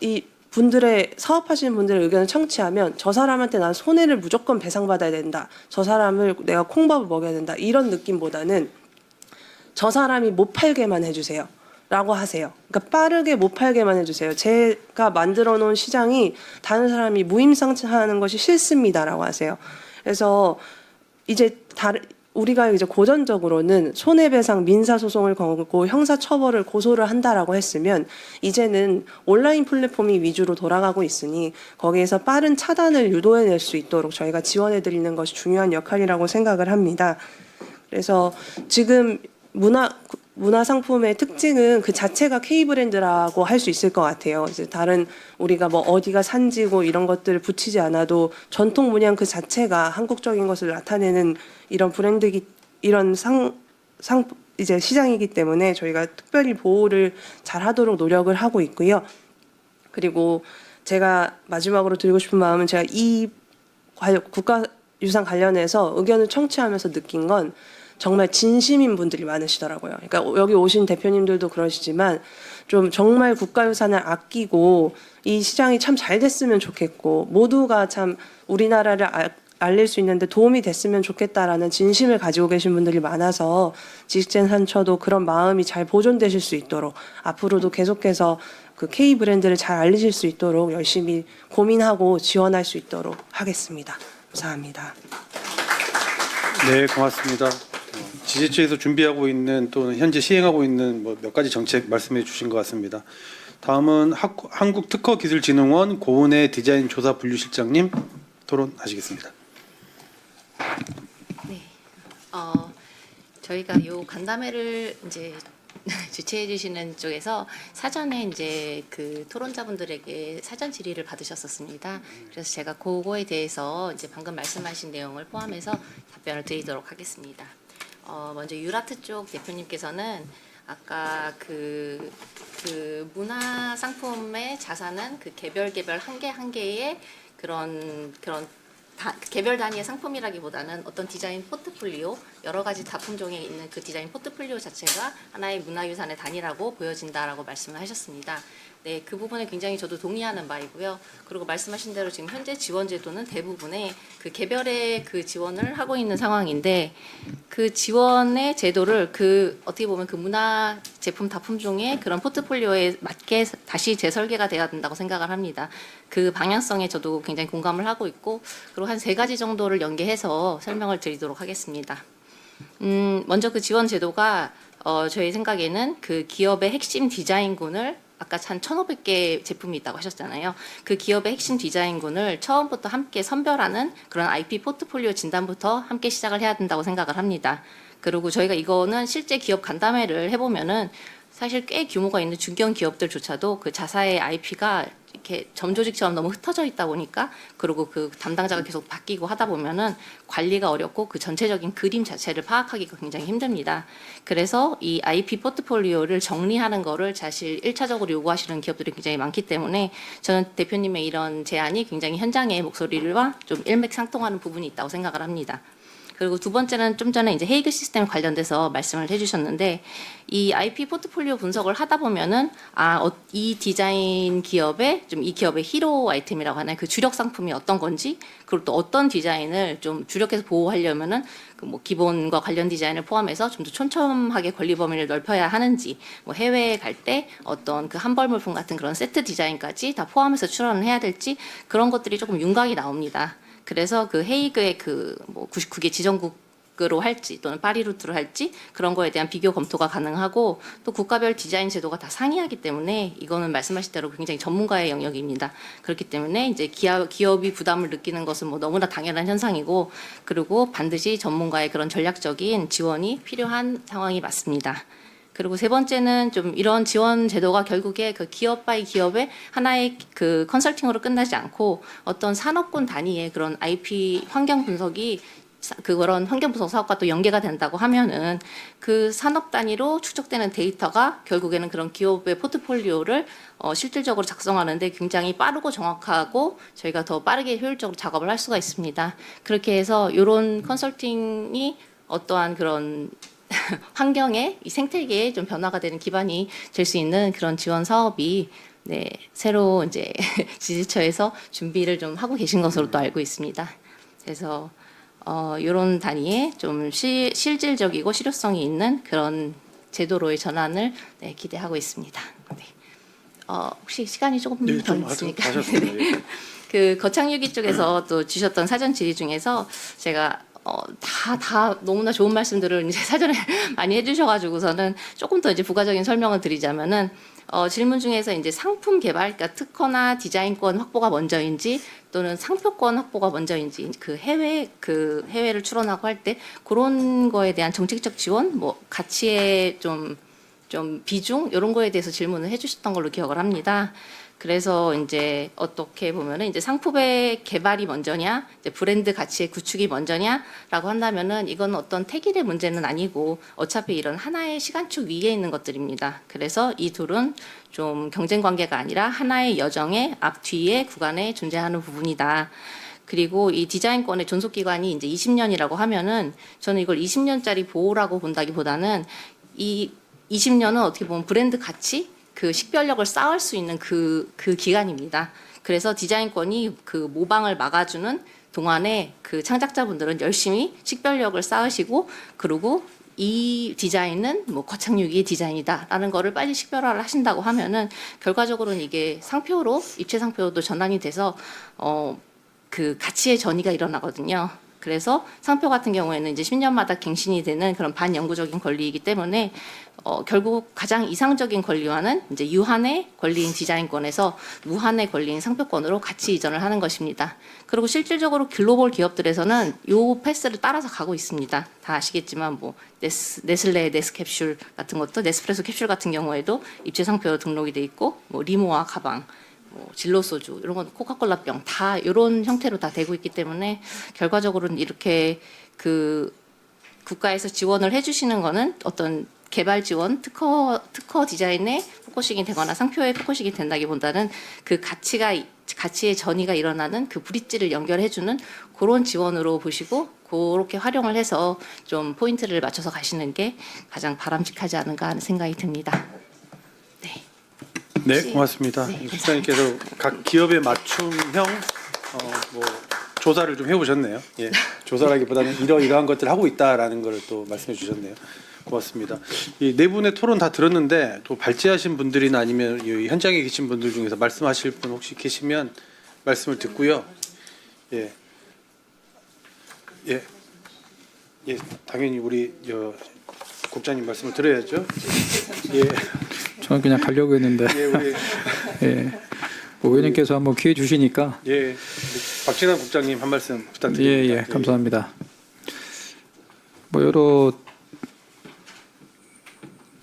이 분들의 사업하시는 분들의 의견을 청취하면 저 사람한테 난 손해를 무조건 배상받아야 된다. 저 사람을 내가 콩밥을 먹여야 된다. 이런 느낌보다는 저 사람이 못 팔게만 해주세요. 라고 하세요. 그러니까 빠르게 못 팔게만 해주세요. 제가 만들어 놓은 시장이 다른 사람이 무임승차하는 것이 싫습니다라고 하세요. 그래서 이제 우리가 이제 고전적으로는 손해배상 민사소송을 걸고 형사처벌을 고소를 한다라고 했으면 이제는 온라인 플랫폼이 위주로 돌아가고 있으니 거기에서 빠른 차단을 유도해낼 수 있도록 저희가 지원해드리는 것이 중요한 역할이라고 생각을 합니다. 그래서 지금 문화 상품의 특징은 그 자체가 K 브랜드라고 할 수 있을 것 같아요. 이제 다른 우리가 뭐 어디가 산지고 이런 것들을 붙이지 않아도 전통 문양 그 자체가 한국적인 것을 나타내는 이런 이런 이제 시장이기 때문에 저희가 특별히 보호를 잘 하도록 노력을 하고 있고요. 그리고 제가 마지막으로 드리고 싶은 마음은 제가 이 국가유산 관련해서 의견을 청취하면서 느낀 건 정말 진심인 분들이 많으시더라고요. 그러니까 여기 오신 대표님들도 그러시지만 좀 정말 국가유산을 아끼고 이 시장이 참 잘 됐으면 좋겠고 모두가 참 우리나라를 알릴 수 있는데 도움이 됐으면 좋겠다라는 진심을 가지고 계신 분들이 많아서 지식재산처도 그런 마음이 잘 보존되실 수 있도록 앞으로도 계속해서 그 K 브랜드를 잘 알리실 수 있도록 열심히 고민하고 지원할 수 있도록 하겠습니다. 감사합니다.
네, 고맙습니다. 지지처에서 준비하고 있는 또는 현재 시행하고 있는 몇 가지 정책 말씀해 주신 것 같습니다. 다음은 한국특허기술진흥원 고은혜 디자인 조사 분류실장님 토론하시겠습니다.
네, 저희가 요 간담회를 이제 주최해 주시는 쪽에서 사전에 이제 그 토론자분들에게 사전 질의를 받으셨었습니다. 그래서 제가 그거에 대해서 이제 방금 말씀하신 내용을 포함해서 답변을 드리도록 하겠습니다. 먼저 유라트 쪽 대표님께서는 아까 그 문화 상품의 자산은 그 개별 한 개의 그런 개별 단위의 상품이라기보다는 어떤 디자인 포트폴리오, 여러 가지 작품종에 있는 그 디자인 포트폴리오 자체가 하나의 문화유산의 단위라고 보여진다라고 말씀을 하셨습니다. 네, 그 부분에 굉장히 저도 동의하는 바이고요. 그리고 말씀하신 대로 지금 현재 지원 제도는 대부분의 그 개별의 그 지원을 하고 있는 상황인데 그 지원의 제도를 어떻게 보면 그 문화 제품 다품종의 그런 포트폴리오에 맞게 다시 재설계가 돼야 된다고 생각을 합니다. 그 방향성에 저도 굉장히 공감을 하고 있고 그리고 한 3가지 정도를 연계해서 설명을 드리도록 하겠습니다. 먼저 그 지원 제도가 저희 생각에는 그 기업의 핵심 디자인군을 아까 한 1,500개 제품이 있다고 하셨잖아요. 그 기업의 핵심 디자인군을 처음부터 함께 선별하는 그런 IP 포트폴리오 진단부터 함께 시작을 해야 된다고 생각을 합니다. 그리고 저희가 이거는 실제 기업 간담회를 해보면은 사실 꽤 규모가 있는 중견 기업들조차도 그 자사의 IP가 이렇게 점조직처럼 너무 흩어져 있다 보니까 그리고 그 담당자가 계속 바뀌고 하다 보면은 관리가 어렵고 그 전체적인 그림 자체를 파악하기가 굉장히 힘듭니다. 그래서 이 IP 포트폴리오를 정리하는 거를 사실 1차적으로 요구하시는 기업들이 굉장히 많기 때문에 저는 대표님의 이런 제안이 굉장히 현장의 목소리와 좀 일맥상통하는 부분이 있다고 생각을 합니다. 그리고 두 번째는 좀 전에 이제 헤이그 시스템 관련돼서 말씀을 해주셨는데 이 IP 포트폴리오 분석을 하다 보면은 이 디자인 기업의 좀 이 기업의 히로 아이템이라고 하나요? 그 주력 상품이 어떤 건지 그리고 또 어떤 디자인을 좀 주력해서 보호하려면은 그 뭐 기본과 관련 디자인을 포함해서 좀 더 촘촘하게 권리 범위를 넓혀야 하는지 뭐 해외에 갈 때 어떤 그 한벌 물품 같은 그런 세트 디자인까지 다 포함해서 출원을 해야 될지 그런 것들이 조금 윤곽이 나옵니다. 그래서 그 헤이그의 그 뭐 99개 지정국으로 할지 또는 파리 루트로 할지 그런 거에 대한 비교 검토가 가능하고 또 국가별 디자인 제도가 다 상이하기 때문에 이거는 말씀하신 대로 굉장히 전문가의 영역입니다. 그렇기 때문에 이제 기업이 부담을 느끼는 것은 뭐 너무나 당연한 현상이고 그리고 반드시 전문가의 그런 전략적인 지원이 필요한 상황이 맞습니다. 그리고 세 번째는 좀 이런 지원 제도가 결국에 그 기업 바이 기업의 하나의 그 컨설팅으로 끝나지 않고 어떤 산업군 단위의 그런 IP 환경 분석이 그런 환경 분석 사업과 또 연계가 된다고 하면은 그 산업 단위로 축적되는 데이터가 결국에는 그런 기업의 포트폴리오를 실질적으로 작성하는데 굉장히 빠르고 정확하고 저희가 더 빠르게 효율적으로 작업을 할 수가 있습니다. 그렇게 해서 이런 컨설팅이 어떠한 그런 환경에 이 생태계에 좀 변화가 되는 기반이 될 수 있는 그런 지원 사업이 네, 새로 이제 지지처에서 준비를 좀 하고 계신 것으로 또 알고 있습니다. 그래서 이런 단위에 좀 실질적이고 실효성이 있는 그런 제도로의 전환을 네, 기대하고 있습니다. 네. 혹시 시간이 조금
네,
더
좀
있으니까
하셨습니다. 예.
그 거창유기 쪽에서 또 주셨던 사전 질의 중에서 제가 다 너무나 좋은 말씀들을 이제 사전에 많이 해주셔가지고서는 조금 더 이제 부가적인 설명을 드리자면은 질문 중에서 이제 상품 개발, 그러니까 특허나 디자인권 확보가 먼저인지 또는 상표권 확보가 먼저인지 그 해외를 출원하고 할 때 그런 거에 대한 정책적 지원, 뭐 가치의 좀 비중 이런 거에 대해서 질문을 해주셨던 걸로 기억을 합니다. 그래서 이제 어떻게 보면은 이제 상품의 개발이 먼저냐, 이제 브랜드 가치의 구축이 먼저냐라고 한다면은 이건 어떤 택일의 문제는 아니고 어차피 이런 하나의 시간축 위에 있는 것들입니다. 그래서 이 둘은 좀 경쟁 관계가 아니라 하나의 여정의 앞뒤의 구간에 존재하는 부분이다. 그리고 이 디자인권의 존속 기간이 이제 20년이라고 하면은 저는 이걸 20년짜리 보호라고 본다기보다는 이 20년은 어떻게 보면 브랜드 가치 그 식별력을 쌓을 수 있는 그 기간입니다. 그래서 디자인권이 그 모방을 막아주는 동안에 그 창작자분들은 열심히 식별력을 쌓으시고 그리고 이 디자인은 뭐 거창유기의 디자인이다라는 거를 빨리 식별화를 하신다고 하면은 결과적으로는 이게 상표로 입체 상표도 전환이 돼서 그 가치의 전이가 일어나거든요. 그래서 상표 같은 경우에는 이제 10년마다 갱신이 되는 그런 반영구적인 권리이기 때문에 결국 가장 이상적인 권리와는 이제 유한의 권리인 디자인권에서 무한의 권리인 상표권으로 가치 이전을 하는 것입니다. 그리고 실질적으로 글로벌 기업들에서는 요 패스를 따라서 가고 있습니다. 다 아시겠지만 뭐 네슬레 네스캡슐 같은 것도 네스프레소 캡슐 같은 경우에도 입체 상표로 등록이 돼 있고 뭐 리모아 가방 뭐 진로 소주 이런 건 코카콜라병 다 이런 형태로 다 되고 있기 때문에 결과적으로는 이렇게 그 국가에서 지원을 해주시는 거는 어떤 개발 지원 특허 디자인에 포커싱이 되거나 상표에 포커싱이 된다기보다는 그 가치의 전이가 일어나는 그 브릿지를 연결해주는 그런 지원으로 보시고 그렇게 활용을 해서 좀 포인트를 맞춰서 가시는 게 가장 바람직하지 않은가 하는 생각이 듭니다.
네, 고맙습니다.
네,
실장님께서 각 기업에 맞춤형 뭐 조사를 좀 해보셨네요. 예, 조사라기보다는 이러이러한 것들을 하고 있다라는 걸 또 말씀해 주셨네요. 고맙습니다. 이 네 분의 토론 다 들었는데 또 발제하신 분들이나 아니면 이 현장에 계신 분들 중에서 말씀하실 분 혹시 계시면 말씀을 듣고요. 예, 당연히 우리 국장님 말씀을 드려야죠. 예.
저는 그냥 가려고 했는데
예, 우리
예. 뭐 의원님께서 한번 기회 주시니까
예, 박진환 국장님 한 말씀 부탁드립니다.
예, 감사합니다. 뭐 여러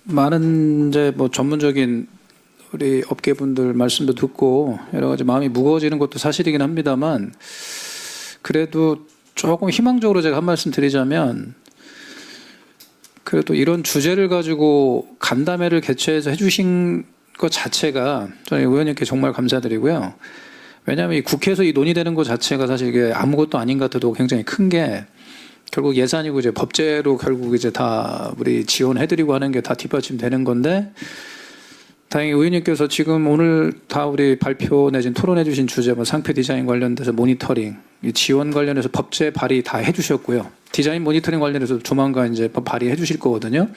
많은 이제 뭐 전문적인 우리 업계분들 말씀도 듣고 여러 가지 마음이 무거워지는 것도 사실이긴 합니다만 그래도 조금 희망적으로 제가 한 말씀 드리자면 그래도 이런 주제를 가지고 간담회를 개최해서 해주신 것 자체가 저는 의원님께 정말 감사드리고요. 왜냐하면 이 국회에서 이 논의되는 것 자체가 사실 이게 아무것도 아닌 것 같아도 굉장히 큰 게 결국 예산이고 이제 법제로 결국 이제 다 우리 지원해드리고 하는 게 다 뒷받침되는 건데 다행히 의원님께서 지금 오늘 다 우리 발표 내진 토론해 주신 주제 뭐 상표 디자인 관련돼서 모니터링 이 지원 관련해서 법제 발의 다 해주셨고요. 디자인 모니터링 관련해서 조만간 이제 법 발의해 주실 거거든요.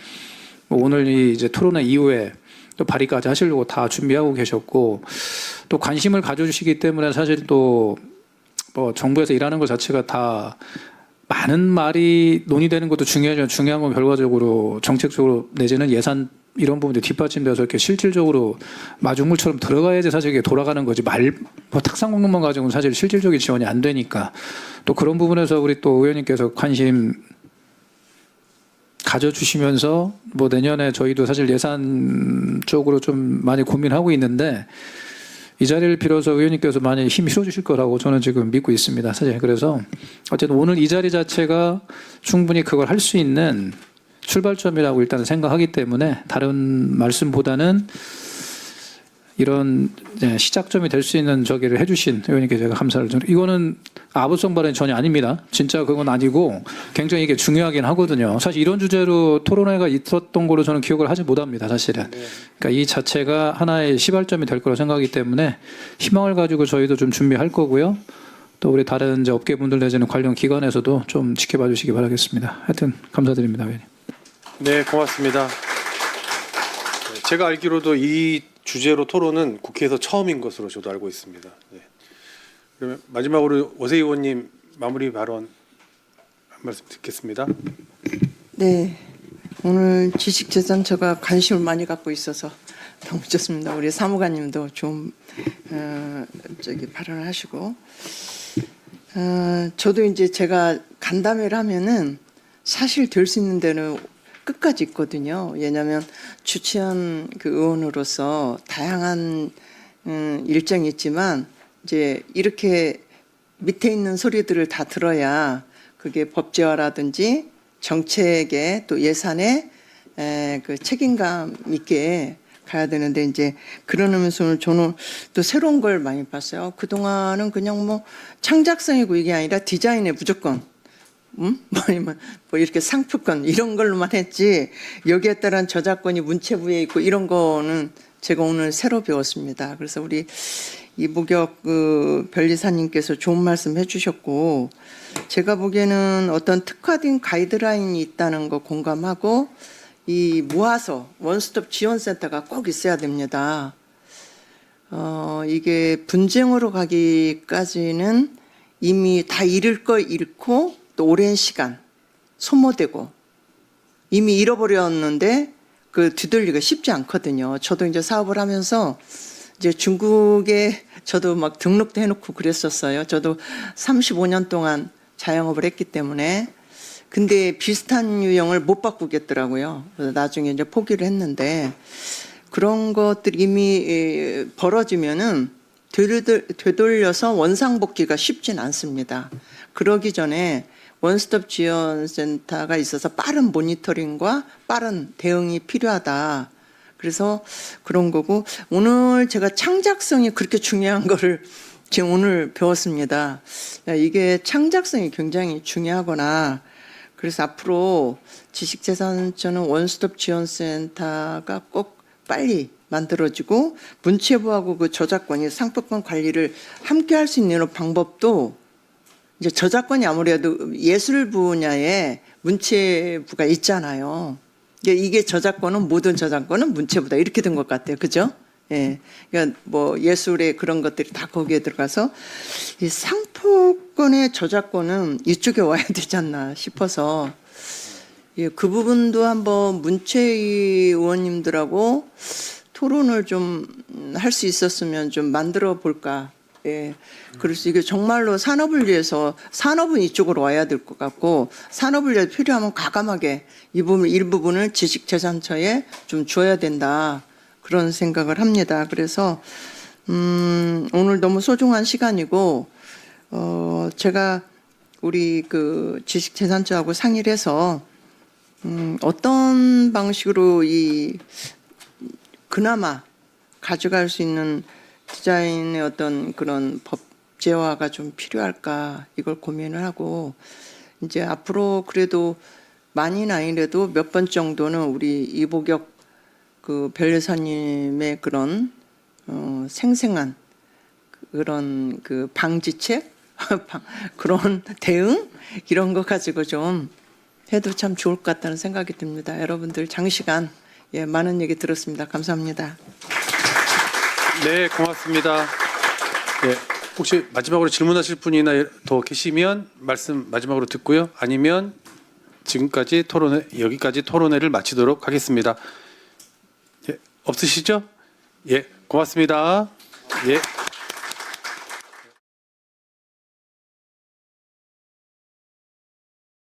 뭐 오늘 이 이제 토론회 이후에 또 발의까지 하시려고 다 준비하고 계셨고 또 관심을 가져주시기 때문에 사실 또 뭐 정부에서 일하는 것 자체가 다 많은 말이 논의되는 것도 중요하지만 중요한 건 결과적으로 정책적으로 내지는 예산 이런 부분들이 뒷받침돼서 이렇게 실질적으로 마중물처럼 들어가야지 사실 이게 돌아가는 거지 뭐 탁상 공론만 가지고는 사실 실질적인 지원이 안 되니까 또 그런 부분에서 우리 또 의원님께서 관심 가져주시면서 뭐 내년에 저희도 사실 예산 쪽으로 좀 많이 고민하고 있는데 이 자리를 빌어서 의원님께서 많이 힘 실어주실 거라고 저는 지금 믿고 있습니다. 사실 그래서 어쨌든 오늘 이 자리 자체가 충분히 그걸 할 수 있는 출발점이라고 일단은 생각하기 때문에 다른 말씀보다는 이런 시작점이 될 수 있는 저기를 해주신 의원님께 제가 감사를 드립니다. 이거는 아부성 발언이 전혀 아닙니다. 진짜 그건 아니고 굉장히 이게 중요하긴 하거든요. 사실 이런 주제로 토론회가 있었던 걸로 저는 기억을 하지 못합니다. 사실은. 그러니까 이 자체가 하나의 시발점이 될 거라고 생각하기 때문에 희망을 가지고 저희도 좀 준비할 거고요. 또 우리 다른 이제 업계분들 내지는 관련 기관에서도 좀 지켜봐 주시기 바라겠습니다. 하여튼 감사드립니다, 의원님.
네, 고맙습니다. 제가 알기로도 이 주제로 토론은 국회에서 처음인 것으로 저도 알고 있습니다. 네. 그러면 마지막으로 오세희 의원님 마무리 발언 한 말씀 듣겠습니다.
네, 오늘 지식재산처가 관심을 많이 갖고 있어서 너무 좋습니다. 우리 사무관님도 좀 발언을 하시고 저도 이제 제가 간담회를 하면은 사실 될 수 있는 데는 끝까지 있거든요. 왜냐하면 주최한 그 의원으로서 다양한 일정이 있지만 이제 이렇게 밑에 있는 소리들을 다 들어야 그게 법제화라든지 정책에 또 예산에 그 책임감 있게 가야 되는데 이제 그런 의미에서 저는 또 새로운 걸 많이 봤어요. 그동안은 그냥 뭐 창작성이고 이게 아니라 디자인에 무조건 뭐 이렇게 상표권 이런 걸로만 했지 여기에 따른 저작권이 문체부에 있고 이런 거는 제가 오늘 새로 배웠습니다. 그래서 우리 이보격 그 변리사님께서 좋은 말씀 해주셨고 제가 보기에는 어떤 특화된 가이드라인이 있다는 거 공감하고 이 모아서 원스톱 지원센터가 꼭 있어야 됩니다. 이게 분쟁으로 가기까지는 이미 다 잃을 거 잃고 또 오랜 시간 소모되고 이미 잃어버렸는데 그 뒤돌리기가 쉽지 않거든요. 저도 이제 사업을 하면서 이제 중국에 저도 막 등록도 해놓고 그랬었어요. 저도 35년 동안 자영업을 했기 때문에 근데 비슷한 유형을 못 바꾸겠더라고요. 그래서 나중에 이제 포기를 했는데 그런 것들이 이미 벌어지면은 되돌려서 원상복귀가 쉽진 않습니다. 그러기 전에 원스톱 지원센터가 있어서 빠른 모니터링과 빠른 대응이 필요하다. 그래서 그런 거고 오늘 제가 창작성이 그렇게 중요한 거를 지금 오늘 배웠습니다. 이게 창작성이 굉장히 중요하구나. 그래서 앞으로 지식재산처는 원스톱 지원센터가 꼭 빨리 만들어지고 문체부하고 그 저작권이 상표권 관리를 함께 할 수 있는 방법도 이제 저작권이 아무래도 예술 분야에 문체부가 있잖아요. 이게 저작권은 모든 저작권은 문체부다 이렇게 된 것 같아요. 그죠? 예. 그러니까 뭐 예술의 그런 것들이 다 거기에 들어가서 이 상표권의 저작권은 이쪽에 와야 되지 않나 싶어서 예, 그 부분도 한번 문체위 의원님들하고 토론을 좀 할 수 있었으면 좀 만들어 볼까. 예. 그래서 이게 정말로 산업을 위해서 산업은 이쪽으로 와야 될 것 같고 산업을 위해서 필요하면 과감하게 이 부분 일부분을 지식재산처에 좀 줘야 된다. 그런 생각을 합니다. 그래서 오늘 너무 소중한 시간이고 제가 우리 그 지식재산처하고 상의를 해서 어떤 방식으로 이 그나마 가져갈 수 있는 디자인의 어떤 그런 법제화가 좀 필요할까 이걸 고민을 하고 이제 앞으로 그래도 많이는 아니래도 몇 번 정도는 우리 이보격 그 변호사님의 그런 생생한 그런 그 방지책 그런 대응 이런 거 가지고 좀 해도 참 좋을 것 같다는 생각이 듭니다. 여러분들 장시간 많은 얘기 들었습니다. 감사합니다.
네, 고맙습니다. 네, 혹시 마지막으로 질문하실 분이나 더 계시면 말씀 마지막으로 듣고요. 아니면 지금까지 여기까지 토론회를 마치도록 하겠습니다. 예, 없으시죠? 예, 고맙습니다. 예.